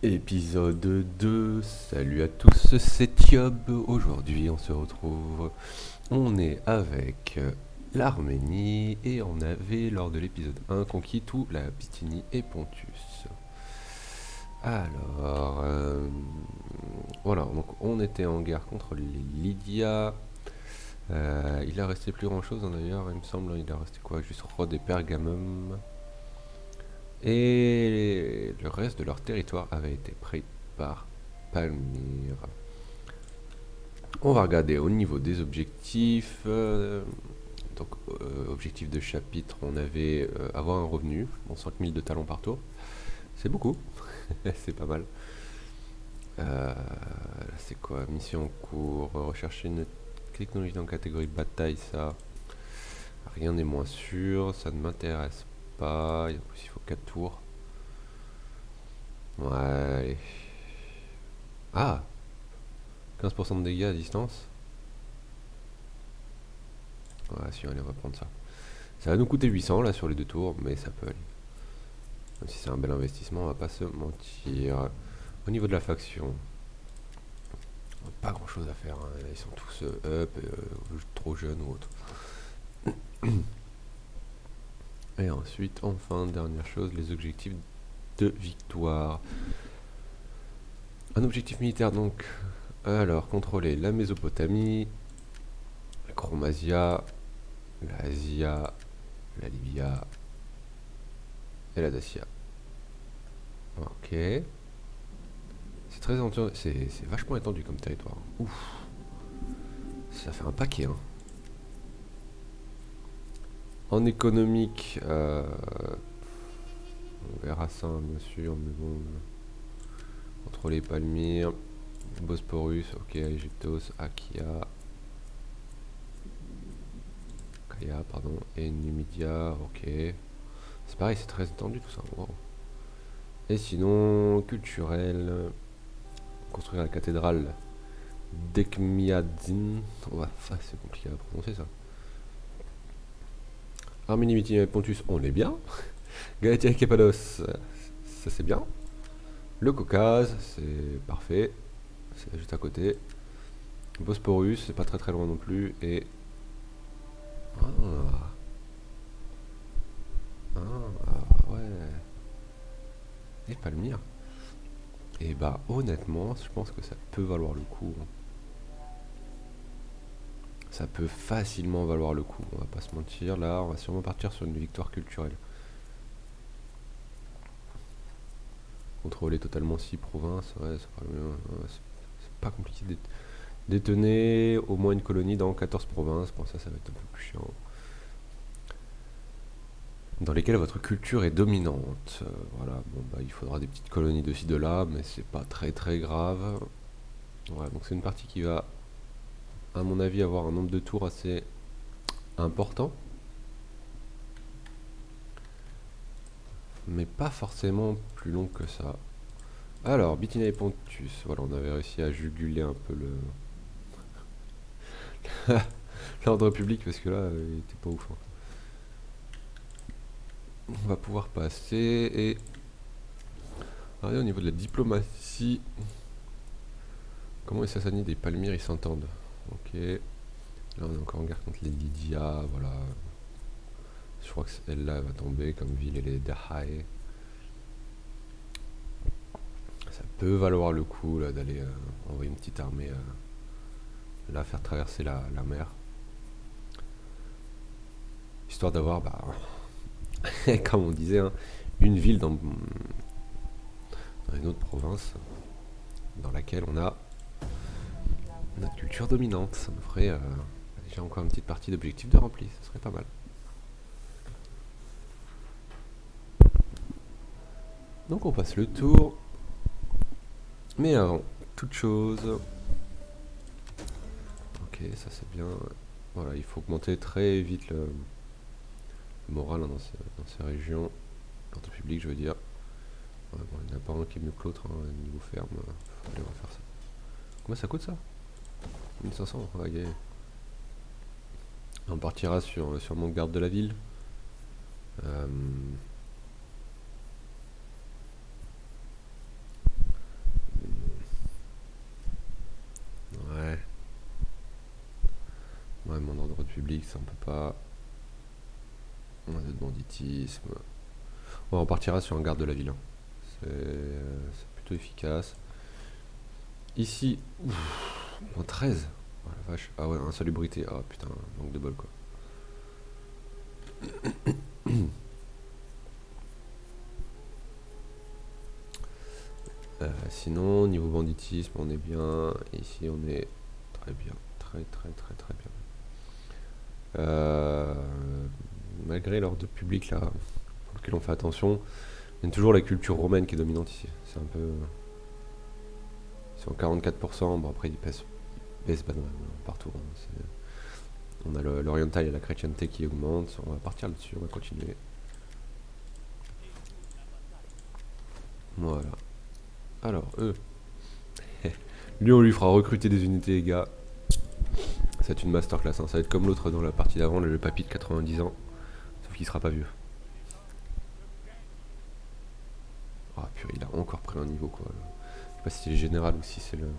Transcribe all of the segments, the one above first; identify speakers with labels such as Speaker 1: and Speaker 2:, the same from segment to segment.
Speaker 1: Épisode 2, salut à tous, c'est Thiob. Aujourd'hui on se retrouve, on est avec l'Arménie et on avait lors de l'épisode 1 conquis tout la Bithynie et Pontus. Alors, voilà, donc on était en guerre contre les Lydias. Il a resté plus grand chose d'ailleurs, il me semble, il a resté quoi? Juste Rhodes et Pergamum. Et le reste de leur territoire avait été pris par Palmyre. On va regarder au niveau des objectifs. Donc, objectif de chapitre, on avait avoir un revenu, bon, 5000 de talents par tour. C'est beaucoup, c'est pas mal. Là, c'est quoi? Mission en cours, rechercher une technologie dans la catégorie bataille, ça. Rien n'est moins sûr, ça ne m'intéresse pas. En plus, il faut 4 tours. Ouais. Ah, 15% de dégâts à distance. Ouais, si, allez, on va prendre ça. Ça va nous coûter 800 là sur les deux tours, mais ça peut aller. Même si c'est un bel investissement, on va pas se mentir. Au niveau de la faction, pas grand chose à faire, hein. Ils sont tous up, trop jeunes ou autre. Et ensuite, enfin, dernière chose, les objectifs de victoire. Un objectif militaire donc. Alors, contrôler la Mésopotamie, la Chromasia, l'Asia, la Libya et la Dacia. Ok. C'est vachement étendu comme territoire. Ouf. Ça fait un paquet, hein. En économique, on verra ça bien sûr, mais bon. Contrôler Palmyre, Bosporus, ok, Égyptos, Achaia, pardon, et Numidia, ok. C'est pareil, c'est très étendu tout ça. Wow. Et sinon, culturel, construire la cathédrale d'Ekmiadzin. Ouais, c'est compliqué à prononcer ça. Arménie, Bithynie et Pontus, on est bien. Galatie et Cappadoce, ça c'est bien. Le Caucase, c'est parfait. C'est juste à côté. Bosporus, c'est pas très très loin non plus. Et. Ah, ouais. Et Palmyre. Et bah, honnêtement, je pense que ça peut valoir le coup. Ça peut facilement valoir le coup, on va pas se mentir. Là, on va sûrement partir sur une victoire culturelle. Contrôler totalement 6 provinces, ouais, ça fera le mieux. Ouais, c'est pas compliqué de détenir au moins une colonie dans 14 provinces. Bon, ça va être un peu plus chiant. Dans lesquelles votre culture est dominante. Voilà, bon, bah, il faudra des petites colonies de ci, de là, mais c'est pas très très grave. Voilà, donc c'est une partie qui va, à mon avis, avoir un nombre de tours assez important. Mais pas forcément plus long que ça. Alors, Bithynia et Pontus, voilà, on avait réussi à juguler un peu l'ordre public parce que là, il était pas ouf, hein. On va pouvoir passer et. Regardez au niveau de la diplomatie. Comment les Sassanides et Palmyre ils s'entendent. Ok. Là on est encore en guerre contre les Lydias, voilà. Je crois que celle-là va tomber comme ville et les Dahae. Ça peut valoir le coup là d'aller envoyer une petite armée là faire traverser la mer. Histoire d'avoir, bah, comme on disait, hein, une ville dans une autre province dans laquelle on a notre culture dominante. Ça me ferait déjà encore une petite partie d'objectif de rempli, ça serait pas mal. Donc on passe le tour. Mais avant toute chose, ok, ça c'est bien. Voilà, il faut augmenter très vite le moral, hein, dans ces régions. L'ordre public, je veux dire. Ouais, bon, il n'y en a pas un qui est mieux que l'autre, hein, niveau ferme. Faut aller refaire ça. Combien ça coûte ça? 1500, ok. On partira sur mon garde de la ville. public, ça on peut pas. On a de banditisme. On repartira sur un garde de la ville. Hein. C'est plutôt efficace. Ici, en 13. Oh la vache. Ah ouais, insalubrité. Ah putain, manque de bol quoi. Sinon, niveau banditisme, on est bien. Ici, on est très bien. Très bien. Malgré l'ordre public là, pour lequel on fait attention, il y a toujours la culture romaine qui est dominante ici. C'est un peu. Ils sont 44%. Bon, après, ils baissent partout. Hein. On a l'oriental et la chrétienté qui augmentent. On va partir là-dessus, on va continuer. Voilà. Alors, eux. Lui, on lui fera recruter des unités, les gars. C'est une masterclass. Hein. Ça va être comme l'autre dans la partie d'avant, le papy de 90 ans. Sauf qu'il sera pas vieux. Ah, purée, il a encore pris un niveau, quoi. Je sais pas si c'est le général ou si c'est le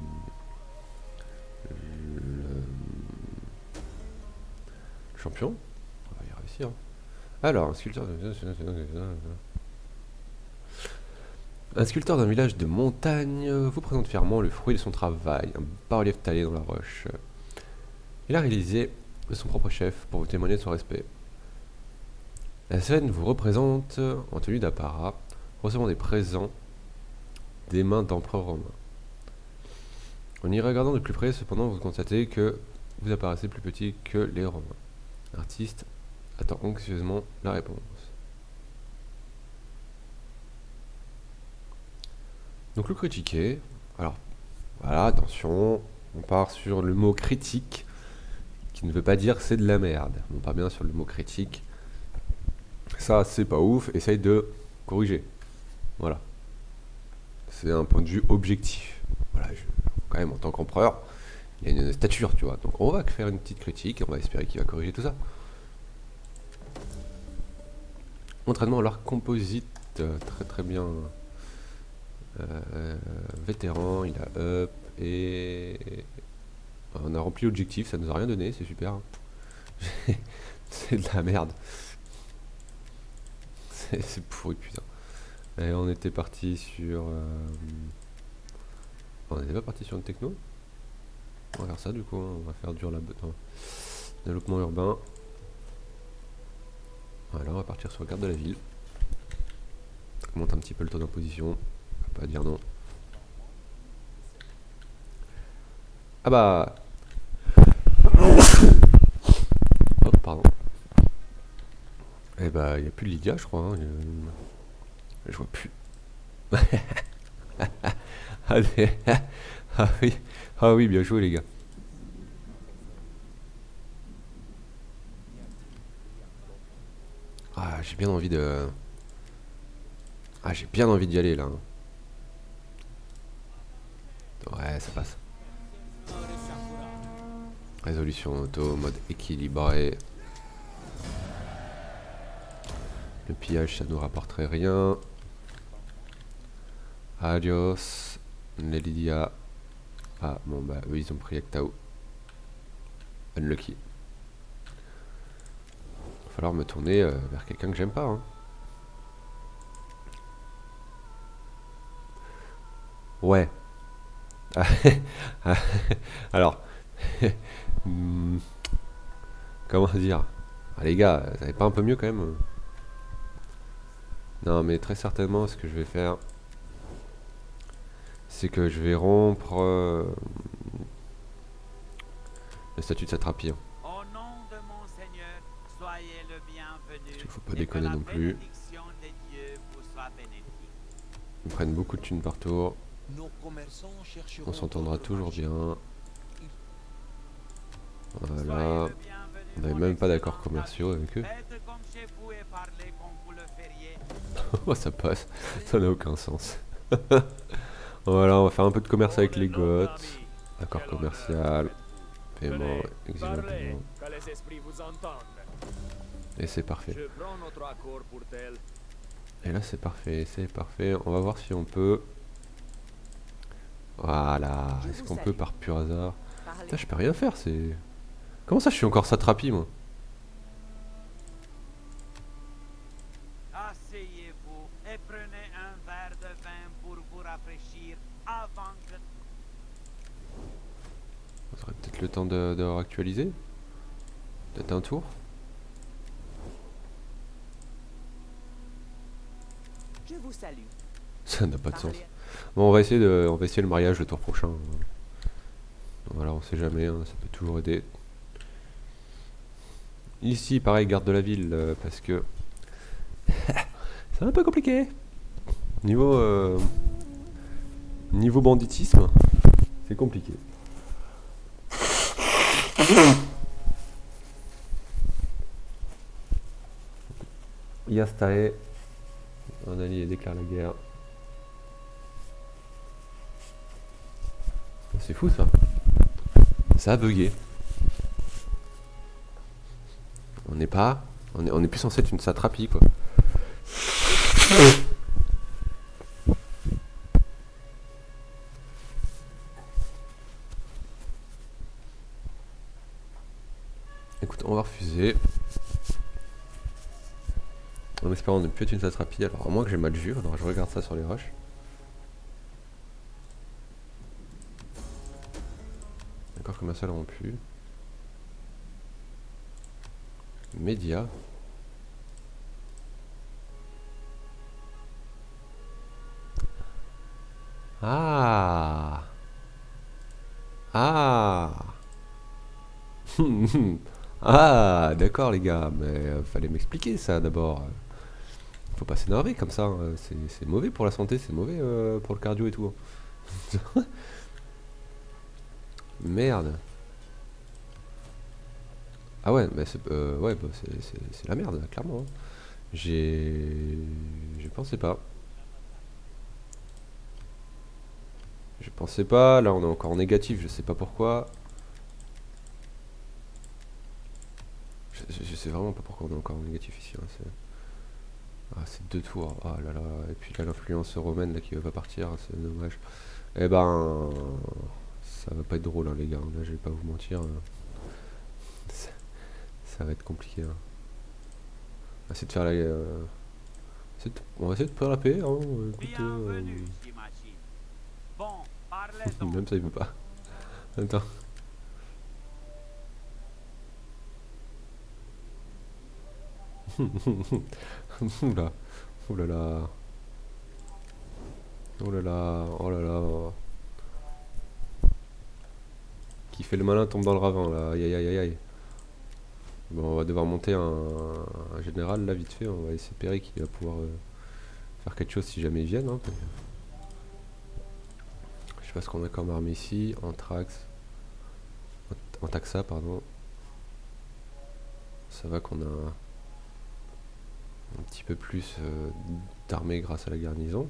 Speaker 1: champion. On va y réussir. Alors, un sculpteur d'un village de montagne vous présente fièrement le fruit de son travail, un bas-relief taillé dans la roche. Il a réalisé son propre chef pour vous témoigner de son respect. La scène vous représente en tenue d'apparat, recevant des présents des mains d'empereurs romains. En y regardant de plus près, cependant, vous constatez que vous apparaissez plus petit que les Romains. L'artiste attend anxieusement la réponse. Donc le critiquer, alors voilà, attention, on part sur le mot critique, qui ne veut pas dire c'est de la merde. On part bien sur le mot critique. Ça, c'est pas ouf, essaye de corriger. Voilà. C'est un point de vue objectif. Voilà, quand même, en tant qu'empereur, il y a une stature, tu vois. Donc on va faire une petite critique et on va espérer qu'il va corriger tout ça. Entraînement à l'art composite, très bien. Vétéran, il a up et on a rempli l'objectif, ça nous a rien donné, c'est super. C'est de la merde. C'est pourri, putain. Et on était parti sur. On n'était pas parti sur une techno. On va faire ça du coup, hein. On va faire dur la développement urbain. Voilà, on va partir sur la carte de la ville. Ça augmente un petit peu le taux d'imposition. On va pas dire non. Ah bah. Oh, pardon. Eh bah, il n'y a plus de Lydia, je crois. Hein. Je vois plus. Allez. Ah oui, bien joué, les gars. Ah, j'ai bien envie de. Ah, j'ai bien envie d'y aller là. Ouais, ça passe. Résolution auto, mode équilibré. Le pillage, ça nous rapporterait rien. Adios. Les Lydia. Ah, bon, bah, eux, ils ont pris Actao. Unlucky. Il va falloir me tourner vers quelqu'un que j'aime pas. Hein. Ouais. Alors. Comment dire? Ah, les gars, ça n'est pas un peu mieux quand même? Non, mais très certainement, ce que je vais faire, c'est que je vais rompre le statut de satrapie. Hein. Il faut pas déconner non plus. Ils prennent beaucoup de thunes par tour. On s'entendra toujours bien. Voilà. On n'avait même pas d'accords commerciaux avec eux. Oh, ça passe. Ça n'a aucun sens. Voilà, on va faire un peu de commerce avec les Goths. Accord commercial. Paiement, exigeant paiement. Et c'est parfait. Et là c'est parfait, c'est parfait. On va voir si on peut. Voilà. Est-ce qu'on peut par pur hasard? Putain, je peux rien faire, c'est. Comment ça je suis encore satrapie moi?
Speaker 2: Asseyez-vous et prenez un verre de vin pour vous rafraîchir avant que...
Speaker 1: Ça aurait peut-être le temps de réactualiser. Peut-être un tour.
Speaker 2: Je vous salue.
Speaker 1: Ça n'a pas de sens.
Speaker 2: Parlez.
Speaker 1: Bon, on va essayer le mariage le tour prochain. Voilà, on sait jamais, hein, ça peut toujours aider. Ici, pareil, garde de la ville, parce que c'est un peu compliqué. Niveau, niveau banditisme, c'est compliqué. Yastae, un allié déclare la guerre. C'est fou ça. Ça a bugué. On n'est pas. On est plus censé être une satrapie quoi. Écoute, on va refuser. En espérant ne plus être une satrapie. Alors, à moins que j'ai mal vu, alors je regarde ça sur les rushs. D'accord, commercial rompu. Média. Ah. Ah. Ah, d'accord les gars, mais fallait m'expliquer ça d'abord. Faut pas s'énerver comme ça, hein. C'est mauvais pour la santé, c'est mauvais pour le cardio et tout, hein. Merde. Ah ouais, mais ouais, bah, c'est la merde, clairement, hein. J'ai... Je pensais pas. Je pensais pas, là on est encore en négatif, je sais pas pourquoi. Je sais vraiment pas pourquoi on est encore en négatif ici, hein, c'est 2 tours, ah là là, et puis là l'influence romaine là qui va pas partir, hein, c'est dommage. Eh ben, ça va pas être drôle hein, les gars, là je vais pas vous mentir, ça, ça va être compliqué, hein. On va essayer de faire la... on va essayer de faire la paix, hein, écoutez,
Speaker 2: Bienvenue, j'imagine. Bon, parlez donc.
Speaker 1: même ça il veut pas. Attends. Oula, oulala, oulala, oh là là. Qui fait le malin tombe dans le ravin là, aïe aïe aïe aïe aïe. Bon, on va devoir monter un général là vite fait, on va espérer qu'il va pouvoir faire quelque chose si jamais ils viennent, hein. Je sais pas ce qu'on a comme arme ici, Anthrax, Antaxa pardon. Ça va qu'on a un petit peu plus d'armée grâce à la garnison.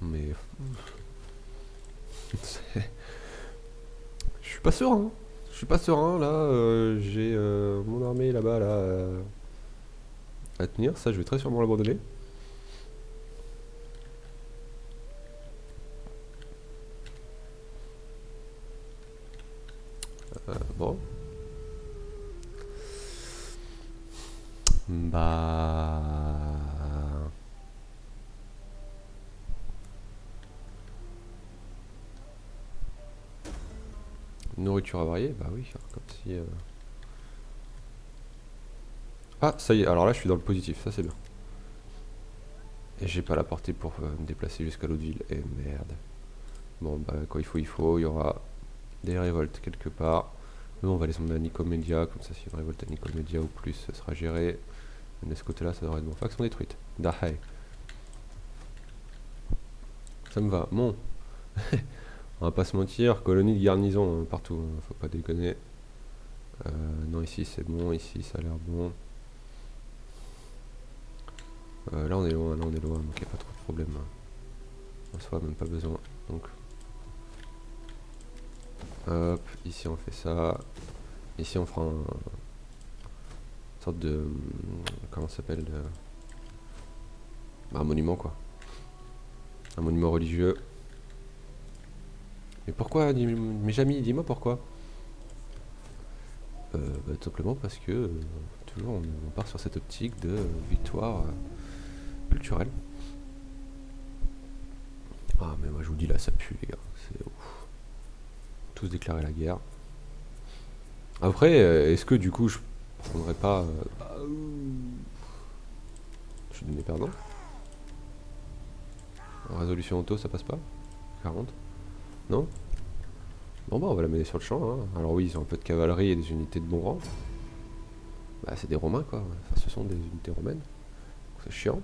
Speaker 1: Mais je suis pas serein. Je suis pas serein là. J'ai mon armée là-bas là, à tenir. Ça, je vais très sûrement l'abandonner. Bon. Bah. Nourriture avariée, bah oui, comme si. Ah, ça y est, alors là je suis dans le positif, ça c'est bien. Et j'ai pas la portée pour me déplacer jusqu'à l'autre ville. Et merde. Bon, bah quand il faut, il y aura des révoltes quelque part. Nous on va les emmener à Nicomédia, comme ça si une révolte à Nicomédia ou plus, ça sera géré. De ce côté là, ça devrait être bon. Faction détruite. Dahai. Ça me va. Bon. On va pas se mentir, colonie de garnison hein, partout, hein, faut pas déconner. Non, ici c'est bon, ici ça a l'air bon. Là on est loin, donc il n'y a pas trop de problème. Hein. En soi, même pas besoin. Donc, hop, ici on fait ça. Ici on fera une sorte de. Comment ça s'appelle un monument quoi. Un monument religieux. Mais pourquoi, mes amis, dis-moi pourquoi. Bah, tout simplement parce que toujours on part sur cette optique de victoire culturelle. Ah mais moi je vous dis là ça pue les gars, c'est ouf. Tous déclarer la guerre. Après est-ce que du coup je prendrais pas je suis donné perdant. Résolution auto ça passe pas. 40. Non. Bon bah on va la mener sur le champ hein. Alors oui ils ont un peu de cavalerie et des unités de bon rang. Bah c'est des romains quoi, enfin ce sont des unités romaines. C'est chiant.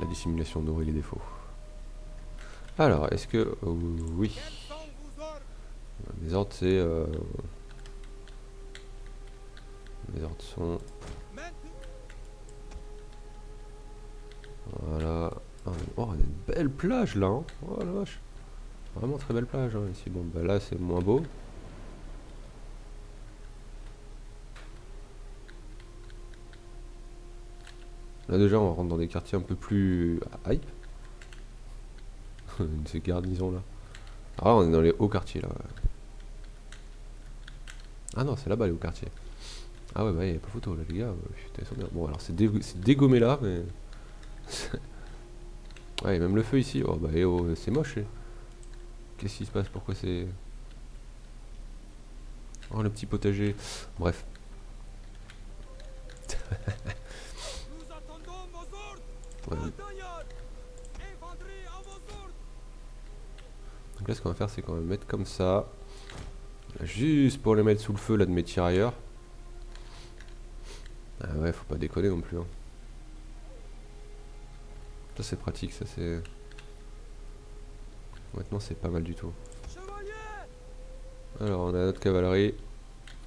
Speaker 1: La dissimulation nourrit les défauts. Alors, est-ce que... oui. Mes ordres, c'est... mes ordres sont... Voilà. Oh, on a une belle plage, là. Hein. Oh la vache. Vraiment très belle plage, hein, ici. Bon, bah là, c'est moins beau. Là, déjà, on rentre dans des quartiers un peu plus... hype. Ces garnisons, là. Alors là, on est dans les hauts quartiers, là. Ouais. Ah non, c'est là-bas, les hauts quartiers. Ah ouais, bah, y a pas photo, là, les gars. Putain, ils sont bien. Bon, alors, c'est dégommé, là, mais... ouais, même le feu, ici. Oh, bah, oh, c'est moche, eh. Qu'est-ce qui se passe? Pourquoi c'est... Oh, le petit potager. Bref. Ouais. Donc là, ce qu'on va faire, c'est qu'on va mettre comme ça. Juste pour les mettre sous le feu, là, de mes tirailleurs. Ah ouais, faut pas déconner non plus. Hein. Ça, c'est pratique, ça, c'est... Maintenant, c'est pas mal du tout. Alors, on a notre cavalerie.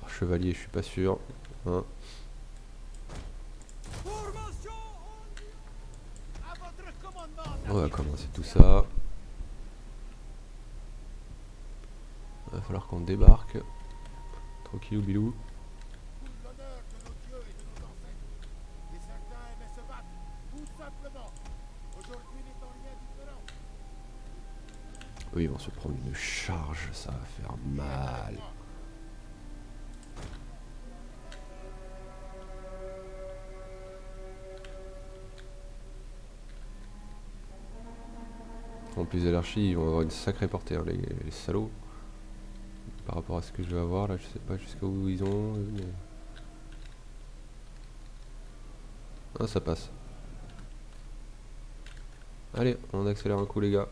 Speaker 1: Oh, chevalier, je suis pas sûr. Hein. On va commencer tout ça. Il va falloir qu'on débarque. Tranquillou bilou. Eux, ils vont se prendre une charge, ça va faire mal. En plus de l'archi, ils vont avoir une sacrée portée, hein, les salauds. Par rapport à ce que je vais avoir là, je sais pas jusqu'où ils ont. Mais... ah, ça passe. Allez, on accélère un coup, les gars.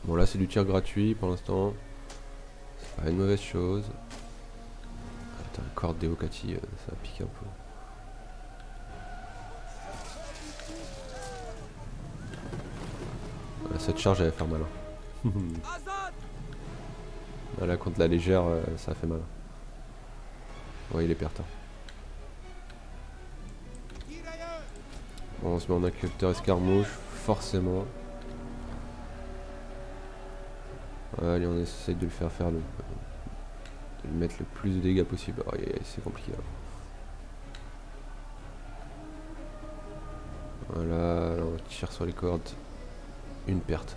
Speaker 1: Bon, là, c'est du tir gratuit pour l'instant. C'est pas une mauvaise chose. Ah, putain, le corps d'Eokati, ça pique un peu. Voilà, cette charge, elle va faire mal. Hein. Là, contre la légère, ça fait mal. Ouais, il est pertant. Bon, on se met en incubateur escarmouche, forcément. Allez, on essaye de le faire de lui mettre le plus de dégâts possible. Oh, c'est compliqué. Là. Voilà, alors on tire sur les cordes. Une perte.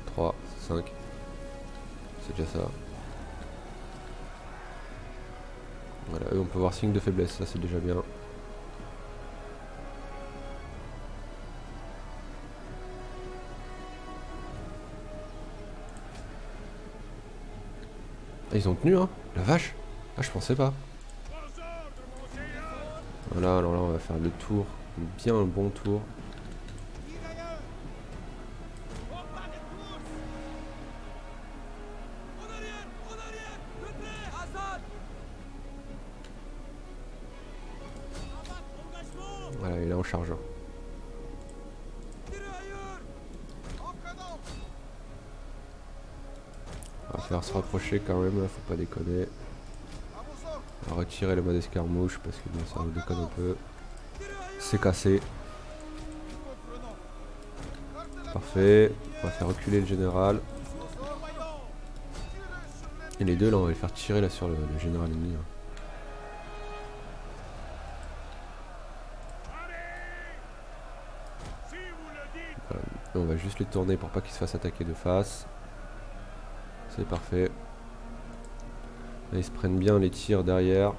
Speaker 1: 3, 5. C'est déjà ça. Voilà, eux on peut voir signe de faiblesse, ça c'est déjà bien. Ah, ils ont tenu, hein. La vache. Ah, je pensais pas. Voilà, alors là on va faire le tour. Bien un bon tour. Voilà, et là on charge. On va faire se rapprocher quand même, là, faut pas déconner. On va retirer le mode escarmouche parce que bon, ça nous déconne un peu. C'est cassé. Parfait. On va faire reculer le général. Et les deux là on va les faire tirer là sur le général ennemi. Hein. Voilà. Et on va juste les tourner pour pas qu'ils se fassent attaquer de face. C'est parfait. Là, ils se prennent bien les tirs derrière.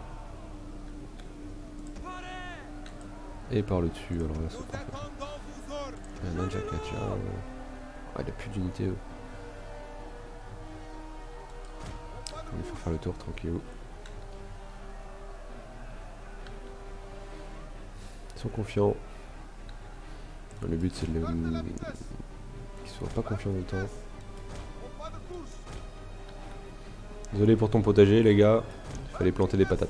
Speaker 1: Et par le dessus, alors là c'est parfait. Il y a un Ninja Kacha. Ah, il a plus d'unité eux. On va faire le tour tranquille. Ils sont confiants. Le but c'est de les... qu'ils soient pas confiants dans le temps. Désolé pour ton potager les gars, il fallait planter des patates.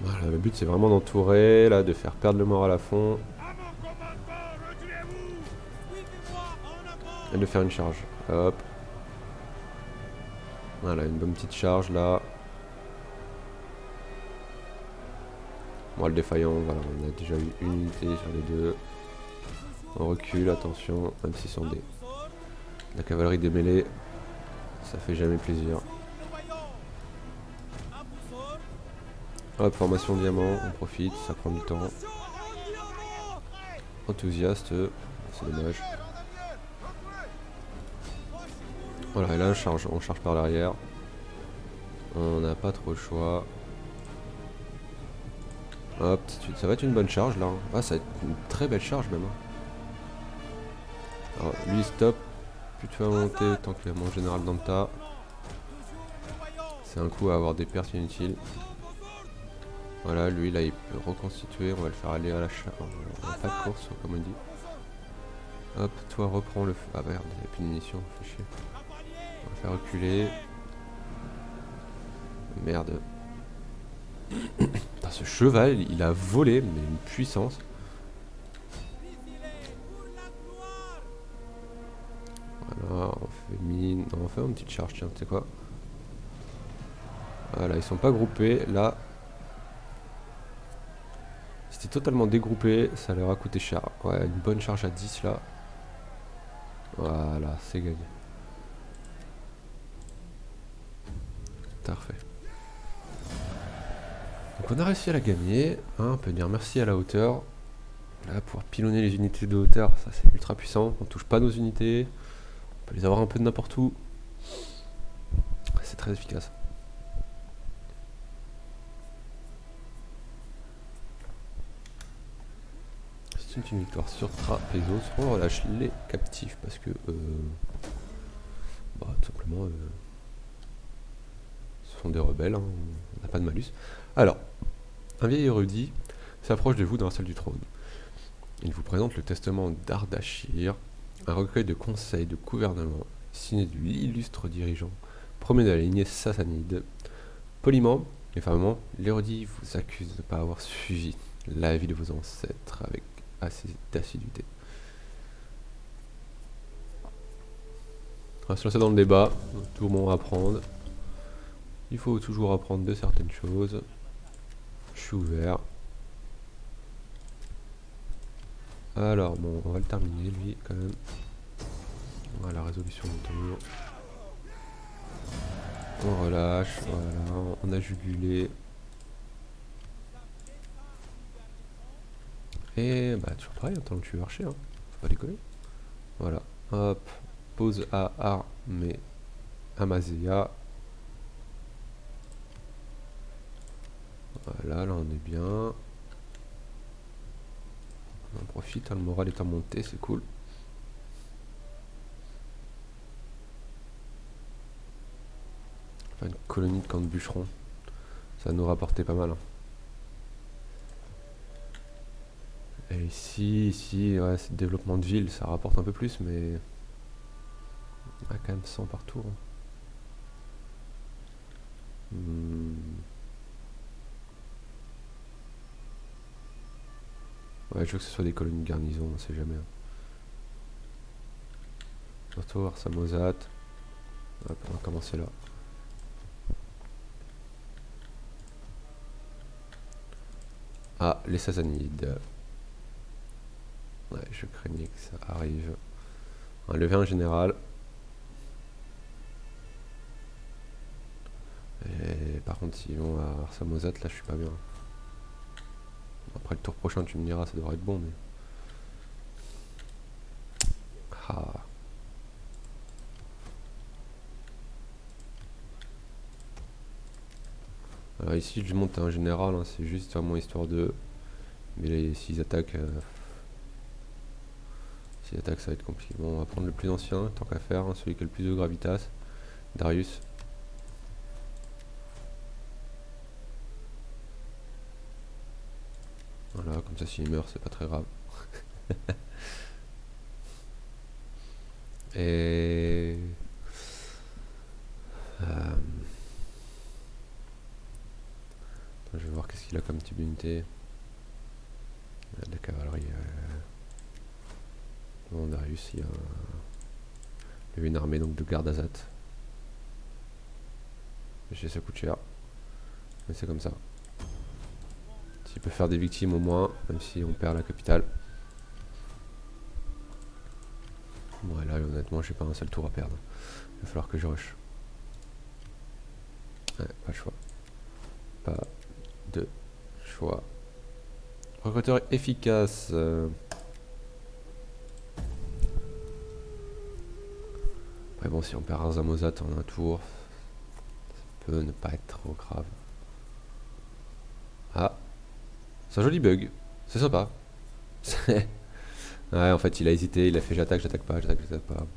Speaker 1: Voilà, le but c'est vraiment d'entourer, là, de faire perdre le moral à fond. Et de faire une charge. Hop. Voilà, une bonne petite charge là. Bon, le défaillant, voilà, on a déjà eu une unité sur les deux. On recule, attention, même si sont des... La cavalerie démêlée, ça fait jamais plaisir. Hop, formation diamant, on profite, ça prend du temps. Enthousiaste, c'est dommage. Voilà, et là on charge par l'arrière. On n'a pas trop le choix. Hop, ça va être une bonne charge là. Ah, ça va être une très belle charge même. Alors lui stop. Plus de feu à monter tant qu'il y a mon général dans le tas. C'est un coup à avoir des pertes inutiles. Voilà, lui là il peut reconstituer. On va le faire aller à la charge. Pas de course comme on dit. Hop, toi reprends le feu. Ah merde, il n'y a plus de munitions, fait chier. On va faire reculer. Merde. Putain, ce cheval, il a volé, mais une puissance. Voilà, on fait mine. Non, on fait une petite charge, tiens, tu sais quoi. Voilà, ils sont pas groupés. Là, c'était totalement dégroupé. Ça leur a coûté cher. Ouais, une bonne charge à 10 là. Voilà, c'est gagné. Parfait. Donc on a réussi à la gagner. Hein, on peut dire merci à la hauteur. Là, pouvoir pilonner les unités de hauteur, ça c'est ultra puissant. On touche pas nos unités. On peut les avoir un peu de n'importe où. C'est très efficace. C'est une victoire sur Trapezos. On relâche les captifs parce que bah, tout simplement ce sont des rebelles, hein, on n'a pas de malus. Alors, un vieil érudit s'approche de vous dans la salle du trône. Il vous présente le testament d'Ardashir, un recueil de conseils de gouvernement signé de l'illustre dirigeant premier de la lignée sassanide. Poliment et fermement, l'érudit vous accuse de ne pas avoir suivi l'avis de vos ancêtres avec assez d'assiduité. On va se lancer dans le débat, tout le monde va apprendre. Il faut toujours apprendre de certaines choses. Je suis ouvert. Alors, bon, on va le terminer lui quand même. Voilà, résolution du tour. On relâche, voilà, on a jugulé. Et bah, toujours pareil, en tant que tueur archer, hein. Faut pas déconner. Voilà, hop, pose à armée Amazea. Voilà, là on est bien. On en profite, hein, le moral est en montée, c'est cool. Enfin, une colonie de camps de bûcherons. Ça va nous rapporter pas mal. Hein. Et ici, ouais, c'est le développement de ville, ça rapporte un peu plus, mais... On a quand même 100 par tour. Ouais, je veux que ce soit des colonies de garnison, on sait jamais. Hein. Surtout Arsamosat. Hop, on va commencer là. Ah, les Sassanides. Ouais, je craignais que ça arrive. On va lever un général. Et par contre, s'ils vont à Arsamosat, là, je suis pas bien. Après le tour prochain, tu me diras, ça devrait être bon, mais... Ah. Alors ici, je monte un général, hein, c'est juste vraiment histoire de... Mais s'ils attaquent... S'ils attaquent, ça va être compliqué. Bon, on va prendre le plus ancien, tant qu'à faire, hein, celui qui a le plus de gravitas. Darius. Voilà, comme ça, s'il meurt, c'est pas très grave. Et... Je vais voir qu'est-ce qu'il a comme type d'unité. Il a de la cavalerie. Bon, Darius, il y a une armée donc de Gardazat. Ça coûte cher. Mais c'est comme ça. S'il peut faire des victimes au moins, même si on perd la capitale. Bon, là, honnêtement, j'ai pas un seul tour à perdre. Il va falloir que je rush. Ouais, pas de choix. Pas de choix. Recruteur efficace. Après bon, si on perd Arzamosat en un tour, ça peut ne pas être trop grave. Ah, c'est un joli bug. C'est sympa. Ouais, en fait, il a hésité, il a fait j'attaque, j'attaque pas, j'attaque, j'attaque pas.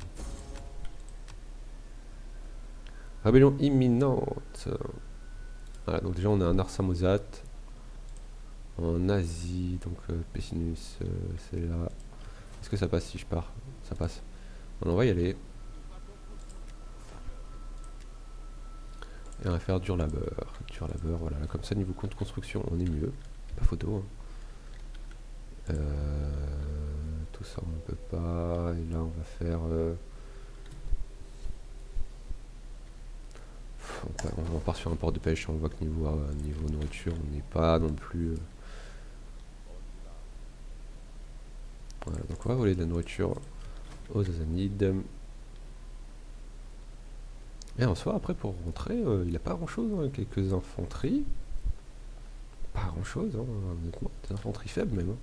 Speaker 1: Rébellion imminente. Voilà, donc déjà on a un Arsamosat en Asie, donc Pessinus, c'est là. Est-ce que ça passe si je pars? Ça passe. On va y aller. Et on va faire dur labeur. Dur labeur, voilà. Comme ça, niveau compte construction, on est mieux. Pas photo. Hein. Tout ça, on peut pas. Et là, on va faire... on part sur un port de pêche. On voit que niveau nourriture, on n'est pas non plus... Voilà, donc on va voler de la nourriture aux Sassanides. Et en soi, après, pour rentrer, il n'a pas grand-chose. Hein. Quelques infanteries. Pas grand-chose, hein, honnêtement. Des infanteries faibles, même. Hein.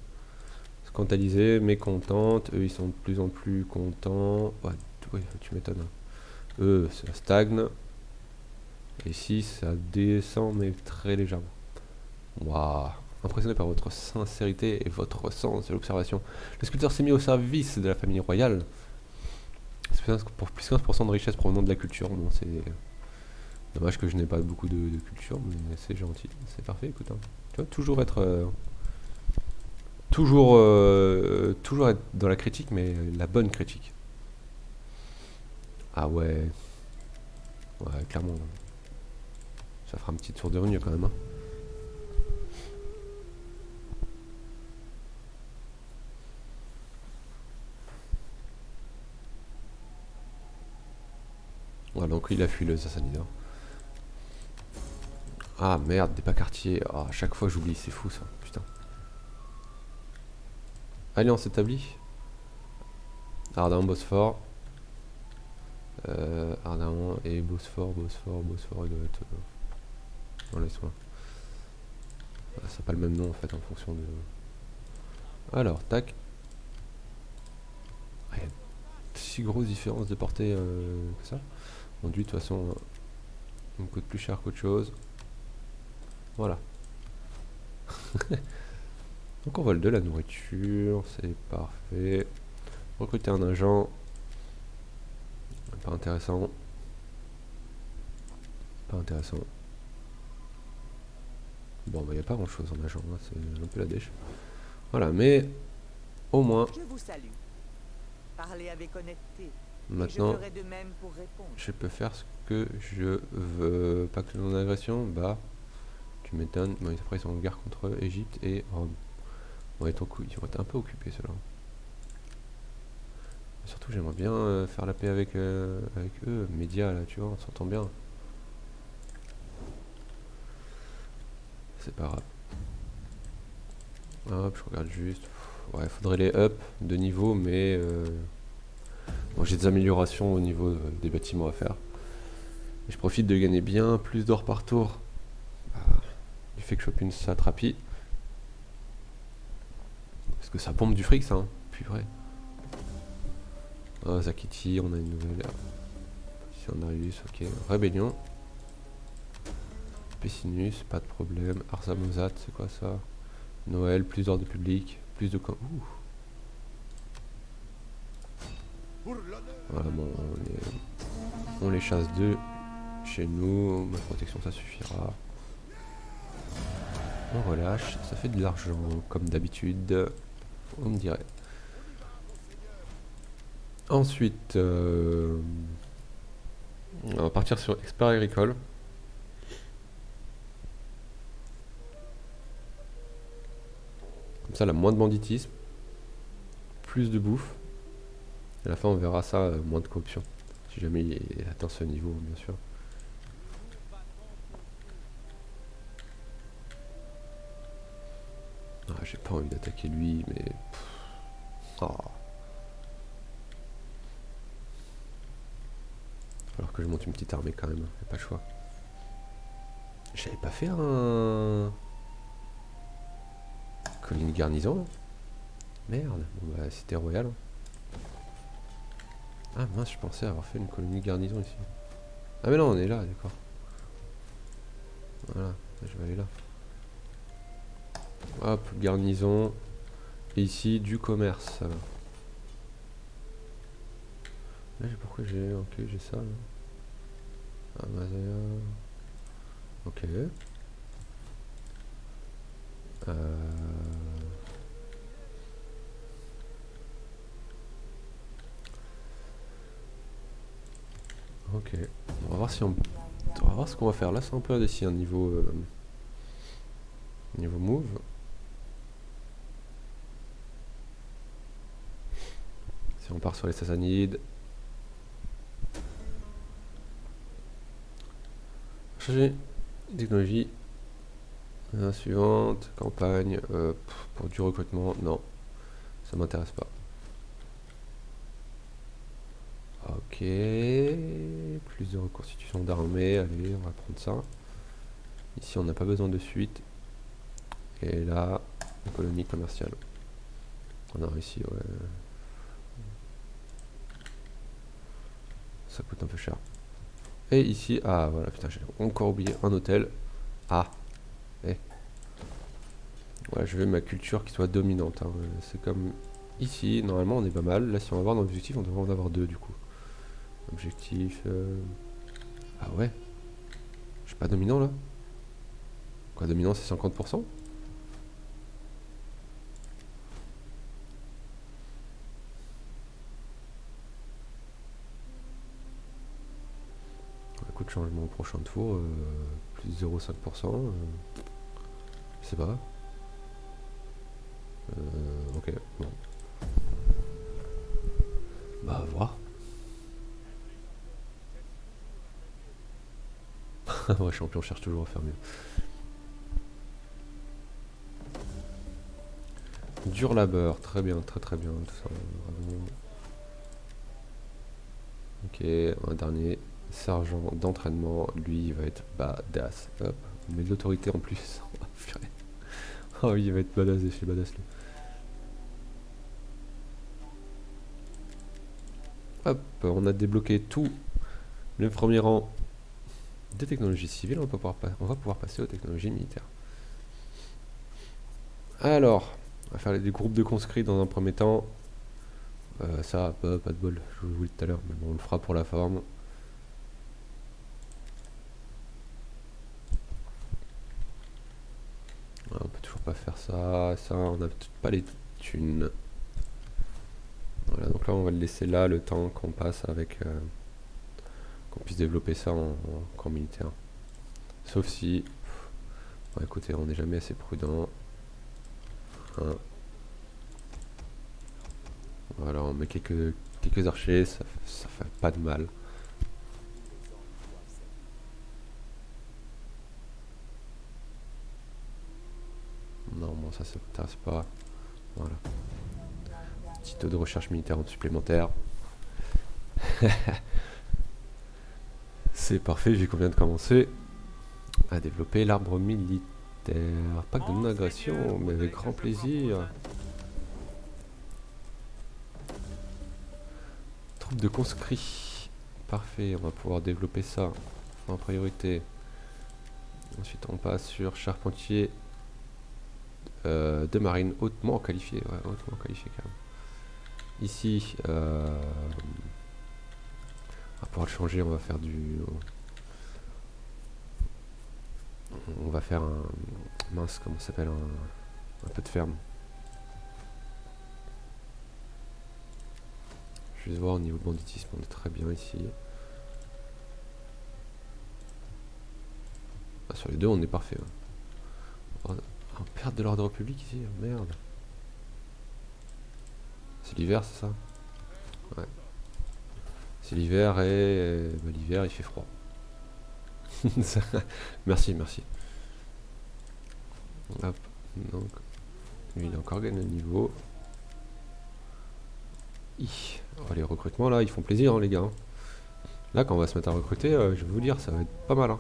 Speaker 1: Scandalisées, mécontentes. Eux, ils sont de plus en plus contents. Ouais, tu m'étonnes. Hein. Eux, ça stagne. Et ici, ça descend, mais très légèrement. Waouh. Impressionné par votre sincérité et votre sens de l'observation. Le sculpteur s'est mis au service de la famille royale. Pour plus 15% de richesse provenant de la culture. Bon, c'est dommage que je n'ai pas beaucoup de culture, mais c'est gentil. C'est parfait, écoute. Hein. Tu vois, toujours être... toujours être dans la critique, mais la bonne critique. Ah ouais. Ouais, clairement. Ça fera un petit tour de revenu quand même. Hein. Voilà, donc il a fui le Sassanide. Hein. Ah merde, des pas quartiers. Oh, à chaque fois j'oublie, c'est fou ça. Putain. Alliance établie. Ardahan, Bosphore. Ardahan et Bosphore, il doit être... non, laisse-moi. Ah, c'est pas le même nom en fait en fonction de... Alors, tac. Ah, y a si grosse différence de portée que ça. Conduit de toute façon, il me coûte plus cher qu'autre chose. Voilà. Donc on vole de la nourriture, c'est parfait. Recruter un agent. Pas intéressant. Pas intéressant. Bon, bah, y a pas grand chose en agent, hein, c'est un peu la dèche. Voilà, mais au moins.
Speaker 3: Je vous salue. Parlez avec honnêteté.
Speaker 1: Maintenant,
Speaker 3: je ferai de même pour répondre.
Speaker 1: je peux faire ce que je veux. Pacte de non-agression, bah, tu m'étonnes. Bon, après, ils sont en guerre contre Égypte et Rome. Bon, ils vont être un peu occupés, ceux-là. Surtout, j'aimerais bien faire la paix avec eux. Média, là, tu vois, on s'entend bien. C'est pas grave. Hop, je regarde juste. Ouais, faudrait les up de niveau, mais bon, j'ai des améliorations au niveau des bâtiments à faire. Et je profite de gagner bien plus d'or par tour. Du fait que je chope une satrapie. Parce que ça pompe du fric, ça, hein. Puis vrai. Ah, Zakiti, on a une nouvelle. Ici, on a eu, ok. Rébellion. Pessinus, pas de problème. Arsamosat, c'est quoi ça? Noël, plus d'ordre public, plus de camp. Voilà, bon, on les chasse de chez nous. Ma protection, ça suffira. On relâche, ça fait de l'argent, comme d'habitude. On me dirait. Ensuite, on va partir sur expert agricole. Comme ça, la moins de banditisme, plus de bouffe. Et à la fin, on verra ça, moins de corruption. Si jamais il atteint ce niveau, bien sûr. Ah, j'ai pas envie d'attaquer lui, mais... Oh. Alors que je monte une petite armée quand même, y'a pas le choix. J'avais pas fait un... Colline garnison là. Merde, bon bah c'était royal. Ah mince, je pensais avoir fait une colonie garnison ici. Ah mais non, on est là, d'accord. Voilà, je vais aller là. Hop, garnison. Et ici, du commerce. Ça va. Là, pourquoi j'ai... Ok, j'ai ça là. Amazaya. Ok. Ok. On va voir si on... On va voir ce qu'on va faire. Là, c'est un peu indécis, un niveau... Niveau move. Si on part sur les Sassanides. Changer technologie. Suivante, campagne. Pour du recrutement, non. Ça m'intéresse pas. Ok. Plus de reconstitution d'armée. Allez, on va prendre ça. Ici, on n'a pas besoin de suite. Et là, une colonie commerciale. On a réussi, ouais. Ça coûte un peu cher. Et ici, ah voilà, putain, j'ai encore oublié un hôtel. Ah. Eh. Ouais, je veux ma culture qui soit dominante, hein. C'est comme ici, normalement on est pas mal. Là, si on va voir dans l'objectif, on devrait en avoir deux du coup. Objectif. Ah ouais. Je suis pas dominant là. Quoi, dominant c'est 50%? Écoute, changement au prochain tour. Plus 0,5%. Je sais pas. Ok, bon. Bah, à voir. Ouais, champion cherche toujours à faire mieux. Dur labeur, très bien, très bien. Tout ça, vraiment. Ok, un dernier. Sergent d'entraînement, lui il va être badass. Hop, mais de l'autorité en plus. Oh oui, il va être badass, chez badass lui. Hop, on a débloqué tout le premier rang des technologies civiles. On va pouvoir passer aux technologies militaires. Alors, on va faire des groupes de conscrits dans un premier temps. Ça, pas de bol, je vous l'ai dit tout à l'heure, mais bon, on le fera pour la forme. On peut toujours pas faire ça, on n'a pas les thunes. Voilà, donc là on va le laisser là le temps qu'on passe avec... qu'on puisse développer ça en camp militaire. Sauf si... Bon, écoutez, on n'est jamais assez prudent. Hein. Voilà, on met quelques quelques archers, ça fait pas de mal. Non, bon, ça m'intéresse pas. Voilà. Petit taux de recherche militaire en supplémentaire. C'est parfait, vu qu'on vient de commencer à développer l'arbre militaire. Pas que de non-agression, mais avec grand plaisir. Troupe de conscrits. Parfait, on va pouvoir développer ça en priorité. Ensuite, on passe sur charpentier de marine hautement qualifié. Ouais, hautement qualifié quand même. Ici, on va pouvoir le changer, on va faire du... On va faire un... Mince, comment ça s'appelle, un peu de ferme. Je vais voir au niveau banditisme, on est très bien ici. Ah, sur les deux, on est parfait. On perd de l'ordre public ici, merde. C'est l'hiver, c'est ça? Ouais. C'est l'hiver et bah, l'hiver il fait froid. Merci, merci. Hop, donc lui il a encore gagné un niveau. Oh, les recrutements là, ils font plaisir hein, les gars. Hein. Là quand on va se mettre à recruter, je vais vous dire, ça va être pas mal. Hein.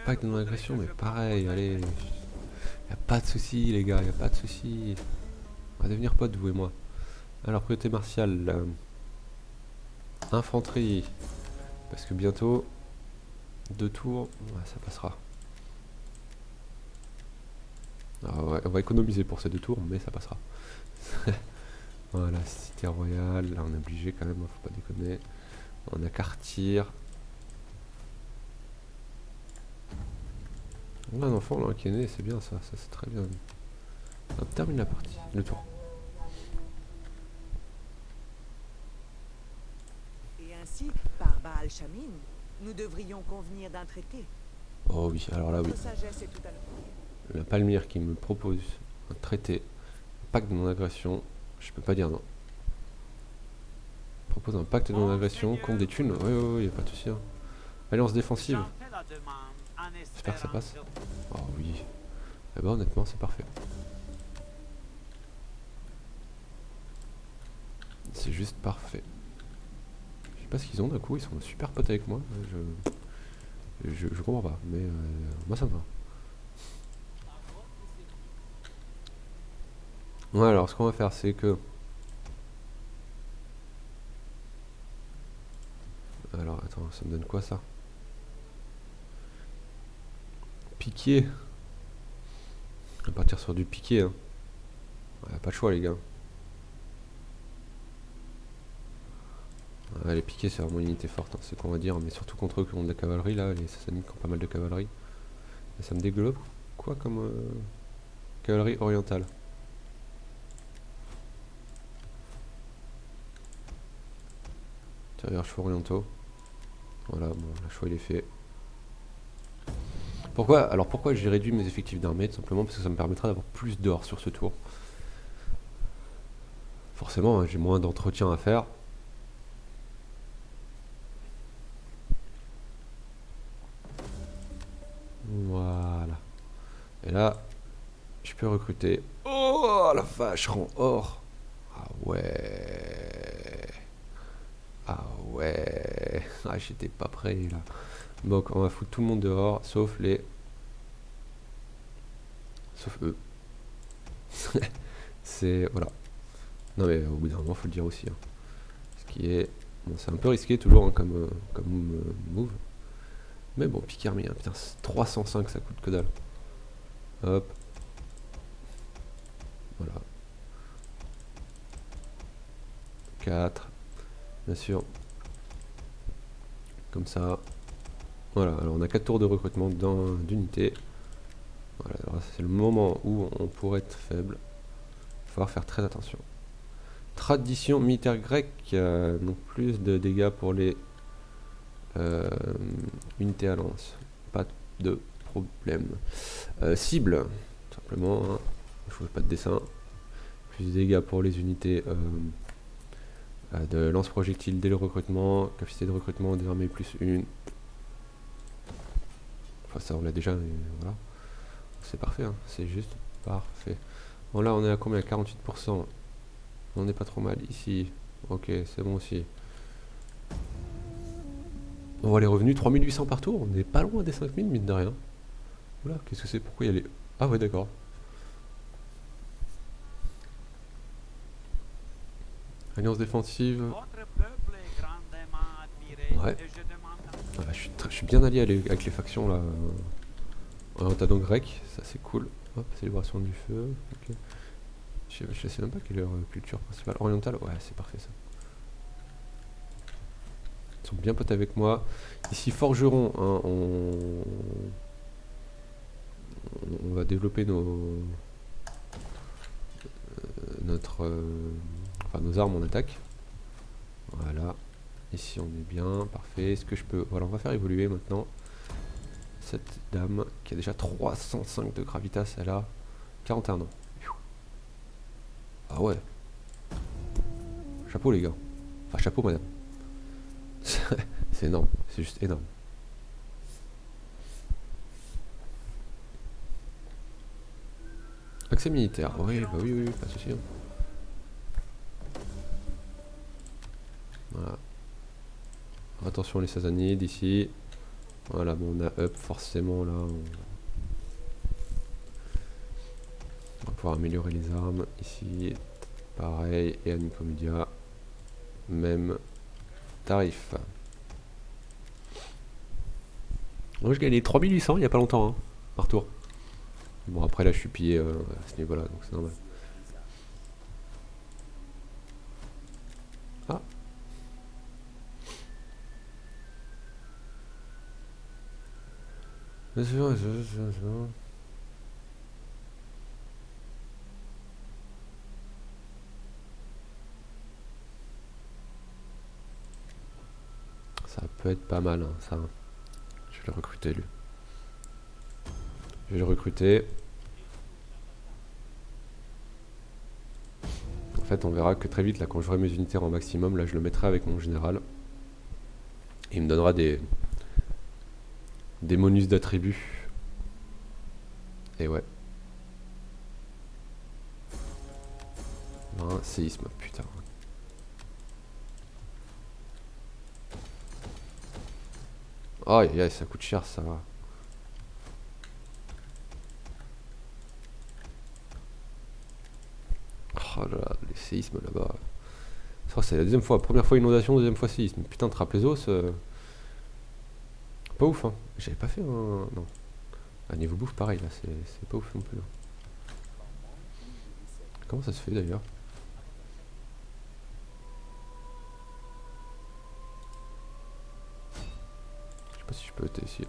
Speaker 1: Pas que de non-agression, mais pareil, allez. Y a pas de soucis les gars, y a pas de soucis. On va devenir potes vous et moi. Alors priorité martiale. Infanterie. Parce que bientôt, 2 tours, ouais, ça passera. Alors, ouais, on va économiser pour ces 2 tours, mais ça passera. Voilà, cité royale, là on est obligé quand même, faut pas déconner. On a Cartir. On a un enfant là qui est né, c'est bien ça, ça c'est très bien. On termine la partie, le tour.
Speaker 3: Et ainsi, par Baal Shamin, nous devrions convenir d'un traité.
Speaker 1: Oh oui, alors là oui.
Speaker 3: Notre sagesse est tout à notre...
Speaker 1: La Palmyre qui me propose un traité, un pacte de non-agression, je peux pas dire non. Propose un pacte de non-agression contre des thunes, oui, y a pas de souci. Hein. Alliance défensive, j'espère que ça passe. Oh oui, eh ben honnêtement c'est parfait. C'est juste parfait. Je sais pas ce qu'ils ont d'un coup, ils sont super potes avec moi. Je comprends pas, mais moi ça me va. Ouais, alors ce qu'on va faire c'est que... Alors attends, ça me donne quoi ça? Piqué. On va partir sur du piqué. Hein. Ouais, pas de choix les gars. Ouais, les piquets c'est vraiment une unité forte, hein, c'est qu'on va dire, mais surtout contre eux qui ont de la cavalerie là, les Sassanides qui ont pas mal de cavalerie. Et ça me développe quoi comme cavalerie orientale. Tireurs chevaux orientaux. Voilà, bon, le choix il est fait. Pourquoi j'ai réduit mes effectifs d'armée? Tout simplement parce que ça me permettra d'avoir plus d'or sur ce tour. Forcément, hein, j'ai moins d'entretien à faire. Voilà. Et là, je peux recruter. Oh la vache, rang or. Ah ouais. Ah ouais. Ah, j'étais pas prêt là. Donc on va foutre tout le monde dehors, sauf les... Sauf eux. C'est... Voilà. Non mais au bout d'un moment, faut le dire aussi. Hein. Ce qui est... Bon, c'est un peu risqué toujours hein, comme move. Mais bon, pique armée, hein, putain, 305 ça coûte que dalle. Hop. Voilà. 4. Bien sûr. Comme ça. Voilà, alors on a 4 tours de recrutement d'unités. Voilà, alors c'est le moment où on pourrait être faible. Il va falloir faire très attention. Tradition militaire grecque, donc plus de dégâts pour les Unité à lance. Pas de problème. Cible, tout simplement. Hein. Je ne veux pas de dessin. Plus de dégâts pour les unités de lance-projectile dès le recrutement. Capacité de recrutement désormais plus 1. Enfin, ça, on l'a déjà, mais voilà. C'est parfait, hein. C'est juste parfait. Bon, là, on est à combien? 48%. On n'est pas trop mal ici. Ok, c'est bon aussi. On voit les revenus, 3800 par tour. On n'est pas loin des 5000, mine de rien. Oula, qu'est-ce que c'est? Pourquoi il y a les... Ah ouais, d'accord. Alliance défensive.
Speaker 2: Votre peuple est grandement admiré.
Speaker 1: Ouais.
Speaker 2: Et je demande
Speaker 1: Voilà, je suis bien allié avec les factions là. Orientado grec, ça c'est cool. Hop, célébration du feu. Ok. Je sais même pas quelle est leur culture principale. Orientale, ouais, c'est parfait ça. Ils sont bien potes avec moi. Ici, forgeron, hein, on va développer enfin, nos armes en attaque. Voilà. Ici, on est bien, parfait. Est-ce que je peux... Voilà, on va faire évoluer maintenant cette dame qui a déjà 305 de gravitas. Elle a 41 ans. Ah ouais. Chapeau les gars. Enfin, chapeau madame. C'est énorme, c'est juste énorme. Accès militaire, oui, bah oui, pas de souci. Hein. Voilà. Attention les Sasanides ici. Voilà, bon, on a up forcément là. On va pouvoir améliorer les armes. Ici, pareil, et à Nicomedia, même tarif. Moi je gagnais 3800 il n'y a pas longtemps, hein, par tour. Bon après là je suis pillé à ce niveau là, donc c'est normal. Ah. Ça peut être pas mal, hein, ça. Je vais le recruter lui. Je vais le recruter. En fait, on verra que très vite, là, quand j'aurai mes unités en maximum, là, je le mettrai avec mon général. Et il me donnera des bonus d'attributs. Et ouais. Un séisme, putain. Aïe, aïe, ça coûte cher, ça va. Oh là là, les séismes là-bas. C'est la deuxième fois. Première fois inondation, deuxième fois séisme. Putain, Trapezos. Pas ouf, hein. J'avais pas fait un... Non. À niveau bouffe, pareil, là, c'est pas ouf non plus. Hein. Comment ça se fait d'ailleurs? Je sais pas si je peux essayer.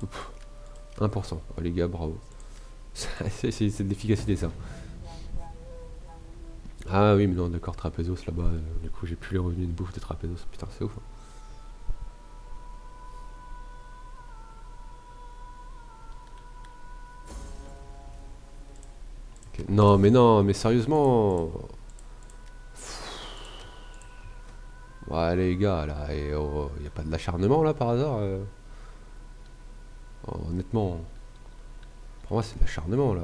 Speaker 1: 1%. Oh les gars, bravo. C'est de l'efficacité ça. Ah oui, mais non, d'accord, Trapezos là-bas. Du coup, j'ai plus les revenus de bouffe de Trapezos. Putain, c'est ouf. Hein. Okay. Non, mais sérieusement. Ouais, les gars, là, y a pas de l'acharnement là par hasard honnêtement, pour moi, c'est de l'acharnement là.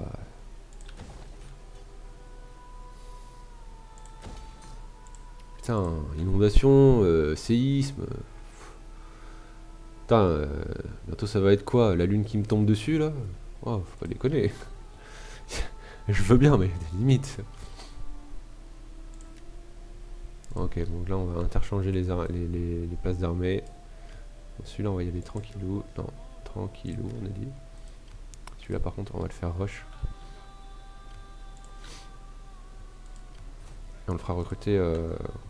Speaker 1: Putain, inondation, séisme. Putain, bientôt ça va être quoi? La lune qui me tombe dessus là? Oh, faut pas déconner. Je veux bien, mais des limites. Ok, donc là on va interchanger les places d'armée. Celui-là on va y aller tranquillou. Non, tranquillou on a dit. Celui-là par contre on va le faire rush. Et on le fera recruter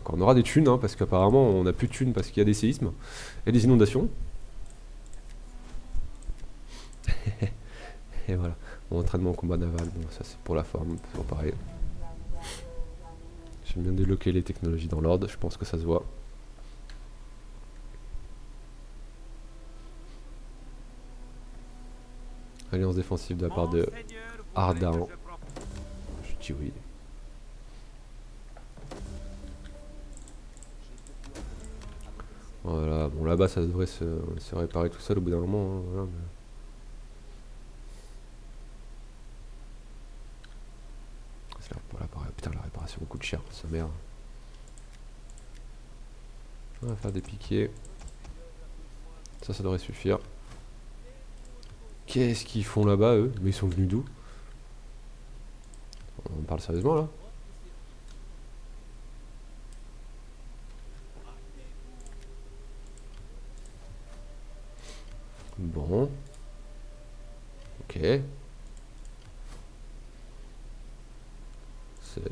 Speaker 1: quand on aura des thunes, hein, parce qu'apparemment on a plus de thunes parce qu'il y a des séismes et des inondations. Et voilà, mon entraînement au combat naval, bon ça c'est pour la forme, toujours pareil. J'aime bien débloquer les technologies dans l'ordre, je pense que ça se voit. Alliance défensive de la part de
Speaker 2: Monseigneur voudrait
Speaker 1: Ardahan.
Speaker 2: que je propose-
Speaker 1: Je dis oui. Voilà, bon là-bas ça devrait se réparer tout seul au bout d'un moment. Hein, voilà, mais... c'est là pour putain, la réparation coûte cher, sa mère. On va faire des piquets. Ça devrait suffire. Qu'est-ce qu'ils font là-bas, eux? Mais ils sont venus d'où? On parle sérieusement là? Bon. Ok. C'est...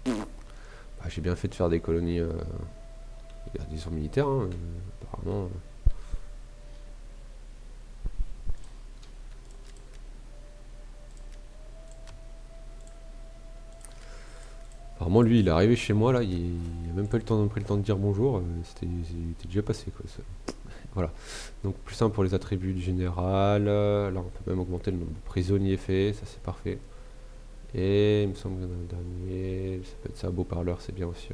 Speaker 1: Bah, j'ai bien fait de faire des colonies garnison militaire, hein, apparemment. Apparemment, lui, il est arrivé chez moi là, il a même pas pris le temps de dire bonjour, c'était déjà passé quoi. Voilà. Donc plus simple pour les attributs du général. Là, on peut même augmenter le nombre de prisonniers faits, ça c'est parfait. Et il me semble qu'il y en a un dernier, ça peut être ça, beau parleur, c'est bien aussi.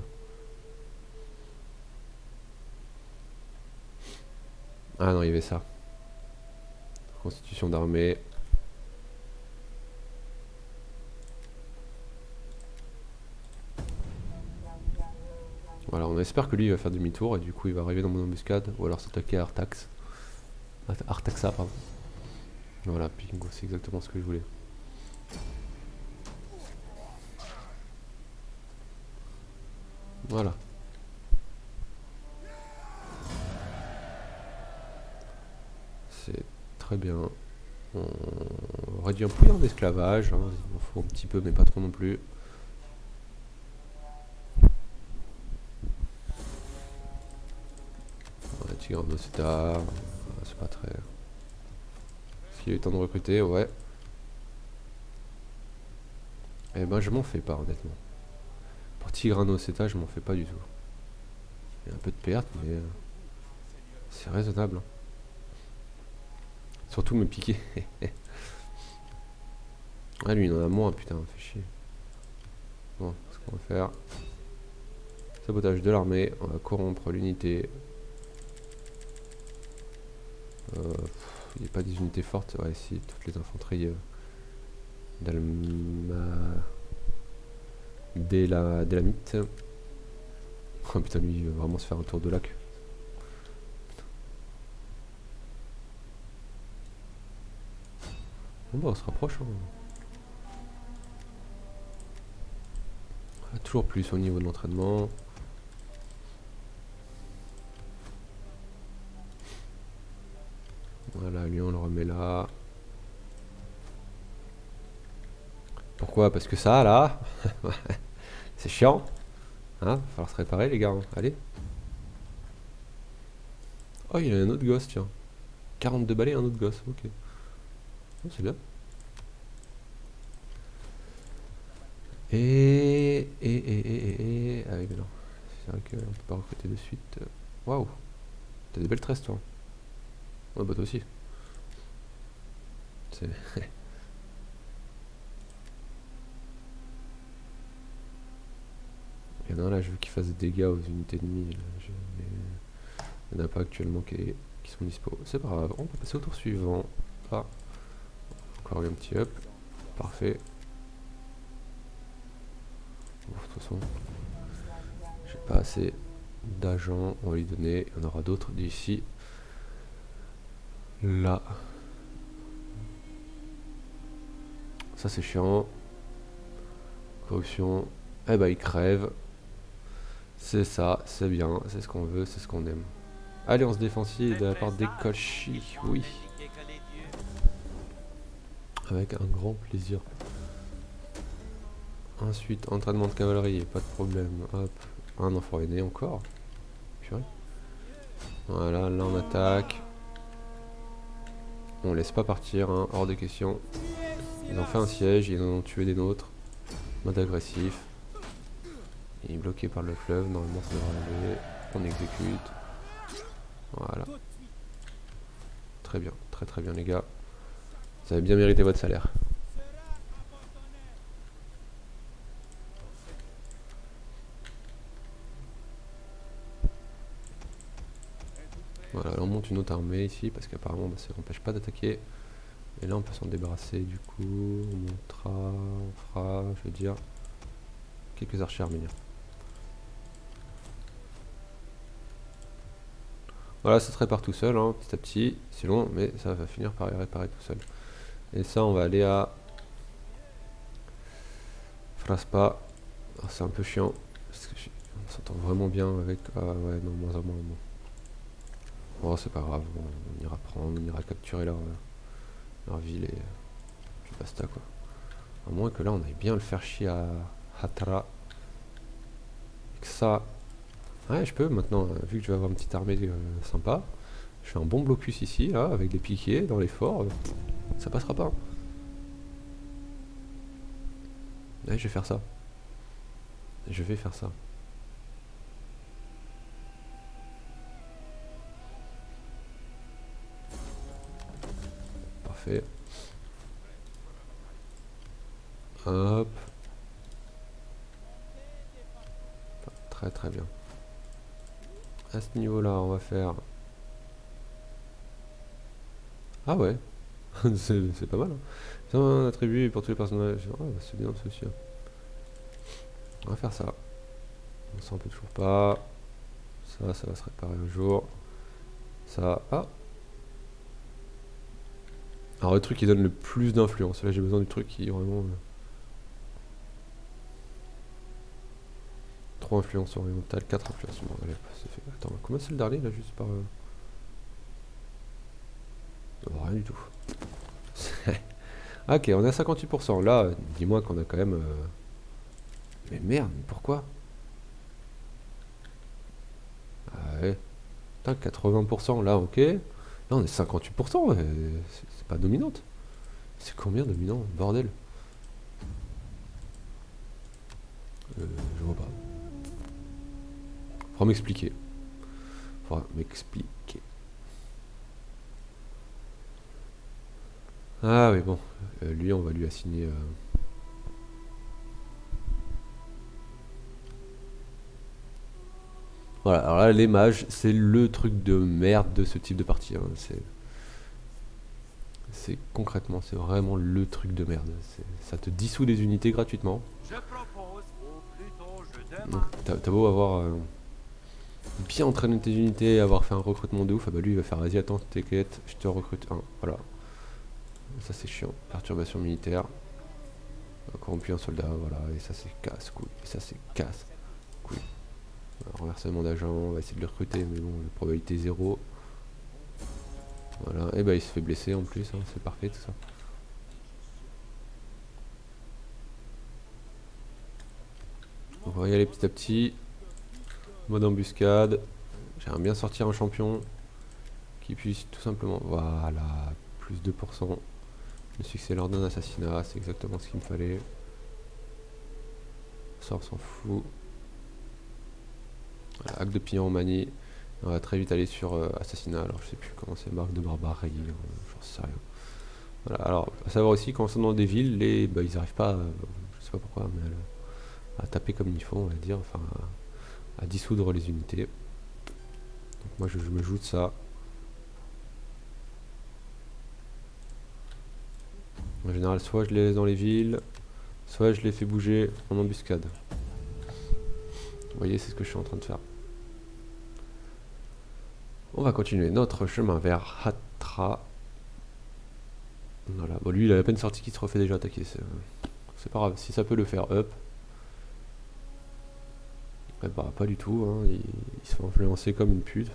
Speaker 1: Ah non, il y avait ça. Constitution d'armée. Voilà, on espère que lui il va faire demi-tour et du coup il va arriver dans mon embuscade ou alors s'attaquer à Artax. Artaxa, pardon. Voilà, bingo, c'est exactement ce que je voulais. Voilà. C'est très bien. On réduit un peu en esclavage, hein. Il en faut un petit peu mais pas trop non plus. Tigranoceta, c'est pas très... Est-ce qu'il a eu le temps de recruter? Ouais. Eh ben je m'en fais pas honnêtement. Pour Tigranoceta je m'en fais pas du tout. Il y a un peu de perte mais c'est raisonnable. Hein. Surtout me piquer. Ah lui il en a moins, putain, fait chier. Bon, ce qu'on va faire... Sabotage de l'armée, on va corrompre l'unité. Il n'y a pas des unités fortes, ouais si, toutes les infanteries d'Elamite. Oh putain lui il veut vraiment se faire un tour de lac. Bon bah on se rapproche hein. Toujours plus au niveau de l'entraînement. Voilà, lui on le remet là. Pourquoi? Parce que ça là, c'est chiant. Hein? Va falloir se réparer les gars, hein. Allez. Oh il y a un autre gosse tiens. 42 balais, un autre gosse, ok. Oh, c'est bien. Ah oui mais non. C'est vrai qu'on peut pas recruter de suite. Waouh. T'as des belles tresses toi. Ouais bah toi aussi. C'est... Il y en a un là, je veux qu'il fasse des dégâts aux unités ennemies. Il n'y en a pas actuellement qui sont dispo. C'est pas grave, on peut passer au tour suivant. Ah, encore un petit up. Parfait. Bon, de toute façon, j'ai pas assez d'agents. On va lui donner. Il y en aura d'autres d'ici. Là. Ça c'est chiant. Corruption. Eh bah il crève. C'est ça, c'est bien, c'est ce qu'on veut, c'est ce qu'on aime. Alliance défensive de la part des Colchi, oui. Avec un grand plaisir. Ensuite, entraînement de cavalerie, pas de problème. Hop, un enfant aîné encore. Purée. Voilà, là on attaque. On laisse pas partir, hein, hors de question. Ils ont fait un siège, ils en ont tué des nôtres. Mode agressif. Il est bloqué par le fleuve, normalement ça devrait aller. On exécute. Voilà. Très bien, très très bien les gars. Vous avez bien mérité votre salaire. Voilà, là on monte une autre armée ici parce qu'apparemment bah, ça n'empêche pas d'attaquer. Et là on peut s'en débarrasser du coup. On montera, on fera, je veux dire, quelques archers arméniens. Voilà, ça se répare tout seul, hein, petit à petit. C'est long, mais ça va finir par y réparer tout seul. Et ça, on va aller à Fraspa. C'est un peu chiant. Parce que on s'entend vraiment bien avec. Ah ouais, non, moins en moins. Bon, c'est pas grave, on ira prendre, on ira capturer leur ville et puis basta quoi. À moins que là, on aille bien le faire chier à Hatra. Et que ça. Ouais, je peux maintenant, vu que je vais avoir une petite armée sympa. Je fais un bon blocus ici, là, avec des piquets dans les forts. Ça passera pas. Ouais, je vais faire ça. Je vais faire ça. Parfait. Hop. Très très bien. À ce niveau-là, on va faire... Ah ouais. C'est pas mal. Hein. C'est un attribut pour tous les personnages. Ah, bah, c'est bien ça aussi. Hein. On va faire ça. Ça on peut toujours pas. Ça va se réparer un jour. Ça... Ah. Alors le truc qui donne le plus d'influence. Là j'ai besoin du truc qui vraiment... influence orientale, 4 influences. Bon, allez, ça fait... Attends, combien c'est le dernier là, juste par. Oh, rien du tout. Ok, on est à 58%. Là, dis-moi qu'on a quand même. Mais merde, pourquoi? Ah ouais. Putain, 80%, là, ok. Là, on est 58%. C'est pas dominante. C'est combien dominant? Bordel. Je vois pas. Faudra m'expliquer. Ah oui, bon. Lui, on va lui assigner... Voilà, alors là, les mages, c'est le truc de merde de ce type de partie. Hein. C'est concrètement, c'est vraiment le truc de merde. Ça te dissout des unités gratuitement.
Speaker 2: Je propose, ou plutôt je
Speaker 1: Donc
Speaker 2: demande.
Speaker 1: t'as beau avoir bien entraîné tes unités, avoir fait un recrutement de ouf, ah bah lui il va faire vas-y attends t'inquiète, je te recrute un. Voilà. Ça c'est chiant. Perturbation militaire. Corrompu un soldat, voilà, et ça c'est casse-couille. Et ça c'est casse-couille. Renversement d'agent, on va essayer de le recruter, mais bon, la probabilité 0. Voilà, et bah il se fait blesser en plus, hein, c'est parfait tout ça. Donc on va y aller petit à petit. Mode embuscade. J'aimerais bien sortir un champion qui puisse tout simplement... Voilà, plus 2%. Le succès lors d'un assassinat, c'est exactement ce qu'il me fallait. Ça on s'en fout. Voilà, acte de pillon en manie. On va très vite aller sur assassinat. Alors je sais plus comment c'est, marque de barbarie, j'en sais rien. Voilà, alors à savoir aussi quand on sont dans des villes, ils arrivent pas, je sais pas pourquoi, mais à taper comme il faut, on va dire, enfin à dissoudre les unités. Donc moi je me joue de ça. En général, soit je les laisse dans les villes, soit je les fais bouger en embuscade. Vous voyez, c'est ce que je suis en train de faire. On va continuer notre chemin vers Hatra. Voilà, bon lui il a à peine sorti qu'il se refait déjà attaquer. C'est pas grave, si ça peut le faire up. Bah pas du tout, hein. Il se fait influencer comme une pute.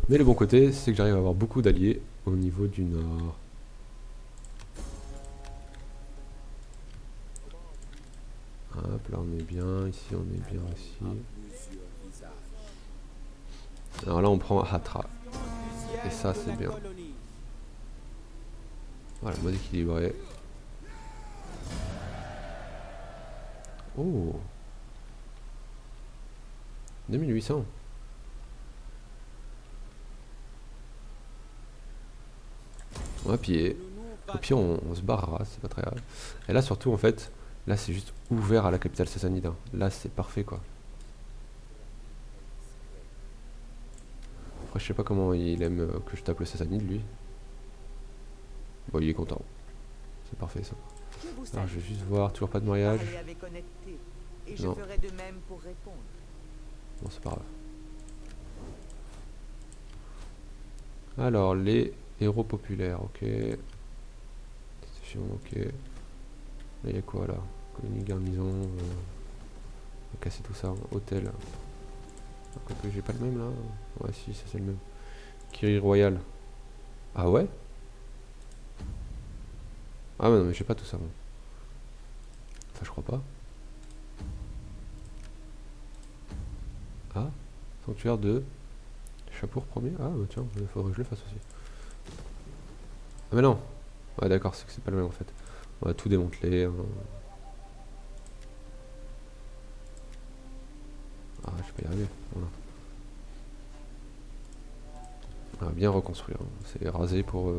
Speaker 1: Mais le bon côté, c'est que j'arrive à avoir beaucoup d'alliés au niveau du nord. Hop, là on est bien, ici on est bien aussi. Alors là on prend Hatra. Et ça c'est bien. Voilà, mode équilibré. Oh. 2800. Ouais, puis au pire, on se barrera, c'est pas très grave. Et là, surtout, en fait, là, c'est juste ouvert à la capitale sassanide. Hein. Là, c'est parfait, quoi. Après, je sais pas comment il aime que je tape le sassanide, lui. Bon, il est content. C'est parfait, ça.
Speaker 3: Je vous
Speaker 1: Alors,
Speaker 3: salue.
Speaker 1: je vais juste voir, toujours pas de mariage.
Speaker 3: Parlez avec honnêteté, et je
Speaker 1: Non.
Speaker 3: ferai de même pour répondre.
Speaker 1: Bon, c'est pas grave. Alors, les héros populaires, ok. Station, ok. Là, il y a quoi, là? Colonie, garnison. On va casser tout ça. Hôtel. Quoique j'ai pas le même, là. Ouais, si, ça c'est le même. Kiri Royal. Ah ouais? Ah ouais, non, mais j'ai pas tout ça, moi. Enfin, je crois pas. Ah, sanctuaire de Chapour premier. Ah, bah tiens, il faudrait que je le fasse aussi. Ah, mais non. Ouais, d'accord, c'est que c'est pas le même en fait. On va tout démanteler. Hein. Ah, je vais pas y arriver. Voilà. On va bien reconstruire. Hein. C'est raser pour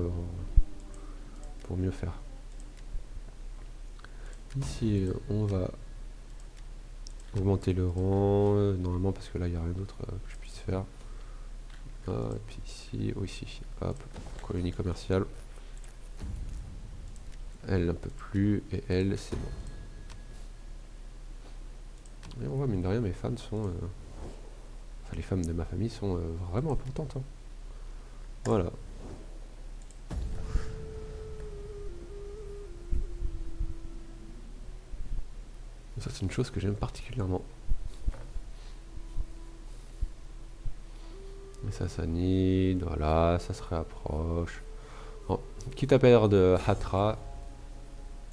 Speaker 1: mieux faire. Ici, on va augmenter le rang. Normalement, parce que là, il n'y a rien d'autre que je puisse faire. Et puis ici, ici. Hop, colonie commerciale. Elle n'en peut plus. Et elle, c'est bon. Et on voit, mine de rien, mes femmes sont... Enfin, les femmes de ma famille sont vraiment importantes. Hein. Voilà. Ça, c'est une chose que j'aime particulièrement. Et ça s'anide, voilà, ça se réapproche. Bon, quitte à perdre Hatra,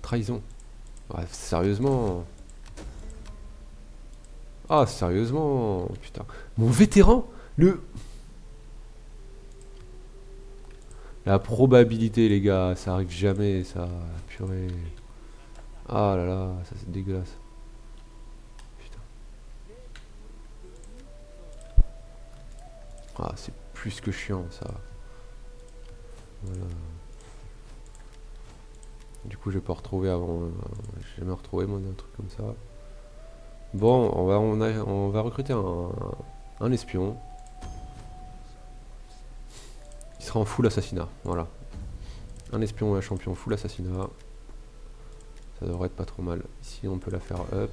Speaker 1: trahison. Ouais, sérieusement. Ah, sérieusement, putain. Mon vétéran, La probabilité, les gars, ça arrive jamais, ça. Purée. Ah là là, ça c'est dégueulasse. Putain. Ah, c'est plus que chiant, ça. Voilà. Du coup, je vais pas retrouver avant. J'ai jamais retrouvé, moi, un truc comme ça. Bon, on va recruter un espion. Il sera en full assassinat, voilà. Un espion et un champion full assassinat. Ça devrait être pas trop mal. Ici, on peut la faire up.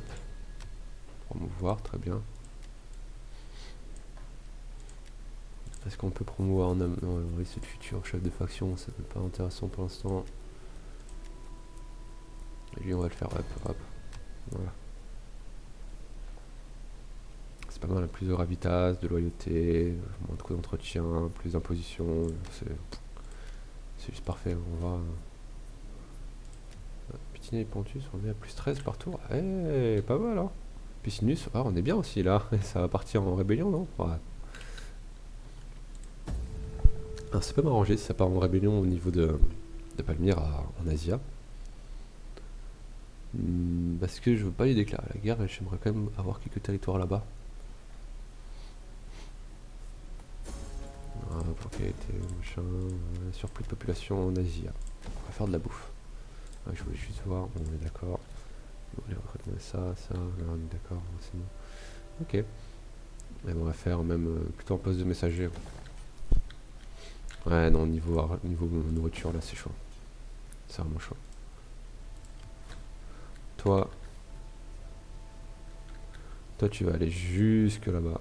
Speaker 1: Promouvoir, très bien. Est-ce qu'on peut promouvoir en homme? Non, oui, c'est le futur chef de faction, ça n'est pas intéressant pour l'instant. Et lui, on va le faire up, hop. Voilà. C'est pas mal, plus de gravitas, de loyauté, moins de coûts d'entretien, plus d'imposition. C'est juste parfait. On va. Pitiné et Pontus, on est à plus 13 par tour. Eh, pas mal, hein. Piscinus, ah, on est bien aussi là. Ça va partir en rébellion, non? Ouais. Alors, ça peut m'arranger si ça part en rébellion au niveau de Palmyre en Asia. Parce que je veux pas les déclarer la guerre et j'aimerais quand même avoir quelques territoires là-bas. Ah, propriété, machin, surplus de population en Asie. On va faire de la bouffe. Ah, je voulais juste voir, on est d'accord. On va recruter ça, là on est d'accord, c'est bon. Ok. Et on va faire même plutôt un poste de messager. Ouais, non, niveau nourriture, là c'est chaud. C'est vraiment chaud. Toi, tu vas aller jusque là-bas.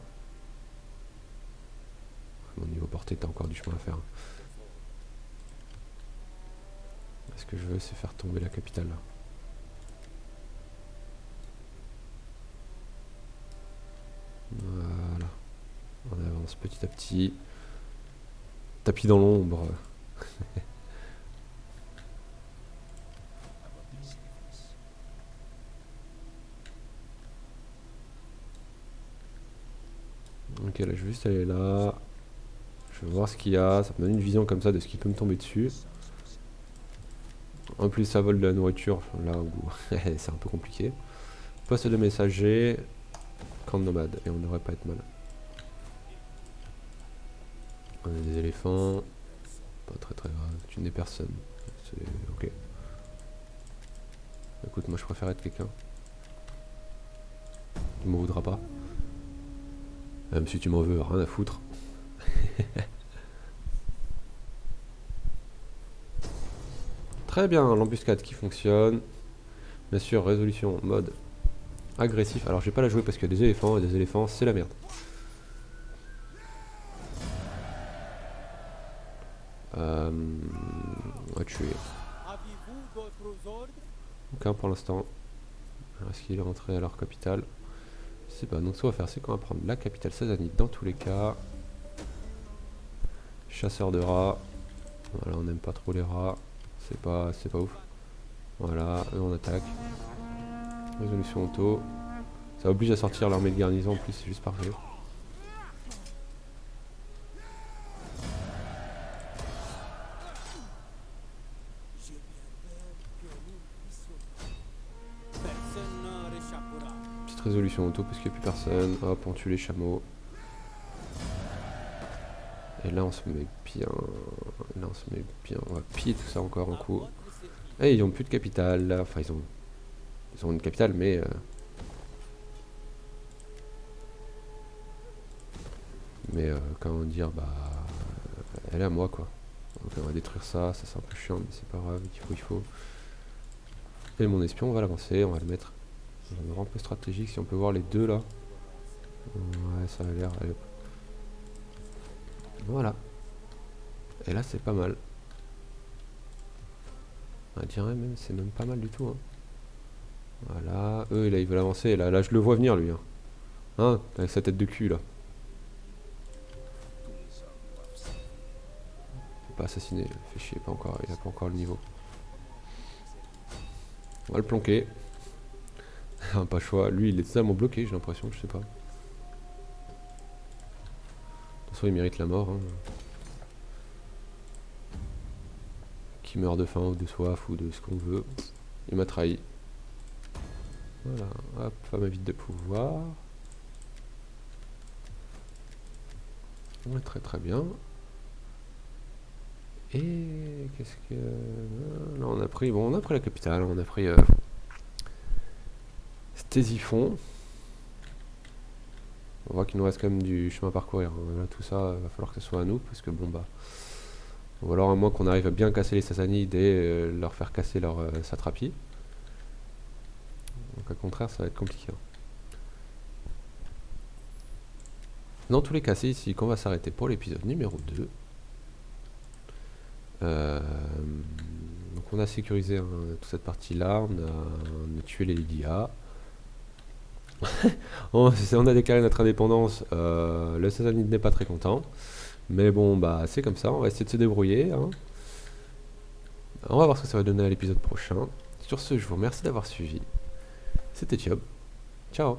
Speaker 1: Mon niveau portée, t'as encore du chemin à faire. Ce que je veux, c'est faire tomber la capitale. Voilà. On avance petit à petit. Tapis dans l'ombre. Ok, là, je vais juste aller là. Je vais voir ce qu'il y a. Ça me donne une vision comme ça de ce qui peut me tomber dessus. En plus, ça vole de la nourriture. Là où c'est un peu compliqué. Poste de messager. camp de nomades et on devrait pas être mal. On a des éléphants. Pas très grave. Tu n'es personne. C'est ok. Écoute, moi je préfère être quelqu'un. Tu m'en voudras pas. Même si tu m'en veux, rien à foutre. Très bien, l'embuscade qui fonctionne. Bien sûr, résolution, mode agressif. Alors je vais pas la jouer parce qu'il y a des éléphants et des éléphants c'est la merde. On va tuer. Aucun pour l'instant. Est-ce qu'il est rentré à leur capitale? Je sais pas, donc ce qu'on va faire c'est qu'on va prendre la capitale sassanide dans tous les cas. Chasseur de rats. Voilà, on n'aime pas trop les rats. C'est pas ouf. Voilà, eux on attaque. Résolution auto. Ça oblige à sortir l'armée de garnison en plus, c'est juste parfait. Petite résolution auto parce qu'il n'y a plus personne. Hop, on tue les chameaux. Et là on se met bien. Là on se met bien. On va piller tout ça encore un coup. Et ils ont plus de capitale. Enfin ils ont une capitale mais comment dire, bah elle est à moi quoi. Donc on va détruire ça, ça c'est un peu chiant mais c'est pas grave, il faut. Et mon espion on va l'avancer, on va le mettre dans un endroit un peu stratégique, si on peut voir les deux là. Ouais ça a l'air, allez hop. Voilà. Et là c'est pas mal. On dirait même, c'est même pas mal du tout hein. Voilà, eux là ils veulent avancer, là je le vois venir lui hein, avec sa tête de cul là. Pas assassiner, fait chier, pas encore, il a pas encore le niveau. On va le planquer. Pas le choix, lui il est totalement bloqué, j'ai l'impression, je sais pas. De toute façon il mérite la mort hein. Qu'il meurt de faim ou de soif ou de ce qu'on veut. Il m'a trahi. Voilà, hop, femme à vide de pouvoir. On est très bien. Et qu'est-ce que... Là on a pris... Bon on a pris la capitale, on a pris... Ctésiphon. On voit qu'il nous reste quand même du chemin à parcourir. Là tout ça, va falloir que ce soit à nous, parce que bon bah... Ou alors à moins qu'on arrive à bien casser les Sassanides et leur faire casser leur satrapie. Donc au contraire ça va être compliqué. Dans tous les cas c'est ici qu'on va s'arrêter pour l'épisode numéro 2. Donc on a sécurisé toute cette partie là, on a tué les Lydia. on a déclaré notre indépendance, le Sassanide n'est pas très content. Mais bon bah c'est comme ça, on va essayer de se débrouiller hein. On va voir ce que ça va donner à l'épisode prochain. Sur ce je vous remercie d'avoir suivi. C'était Thiob. Ciao.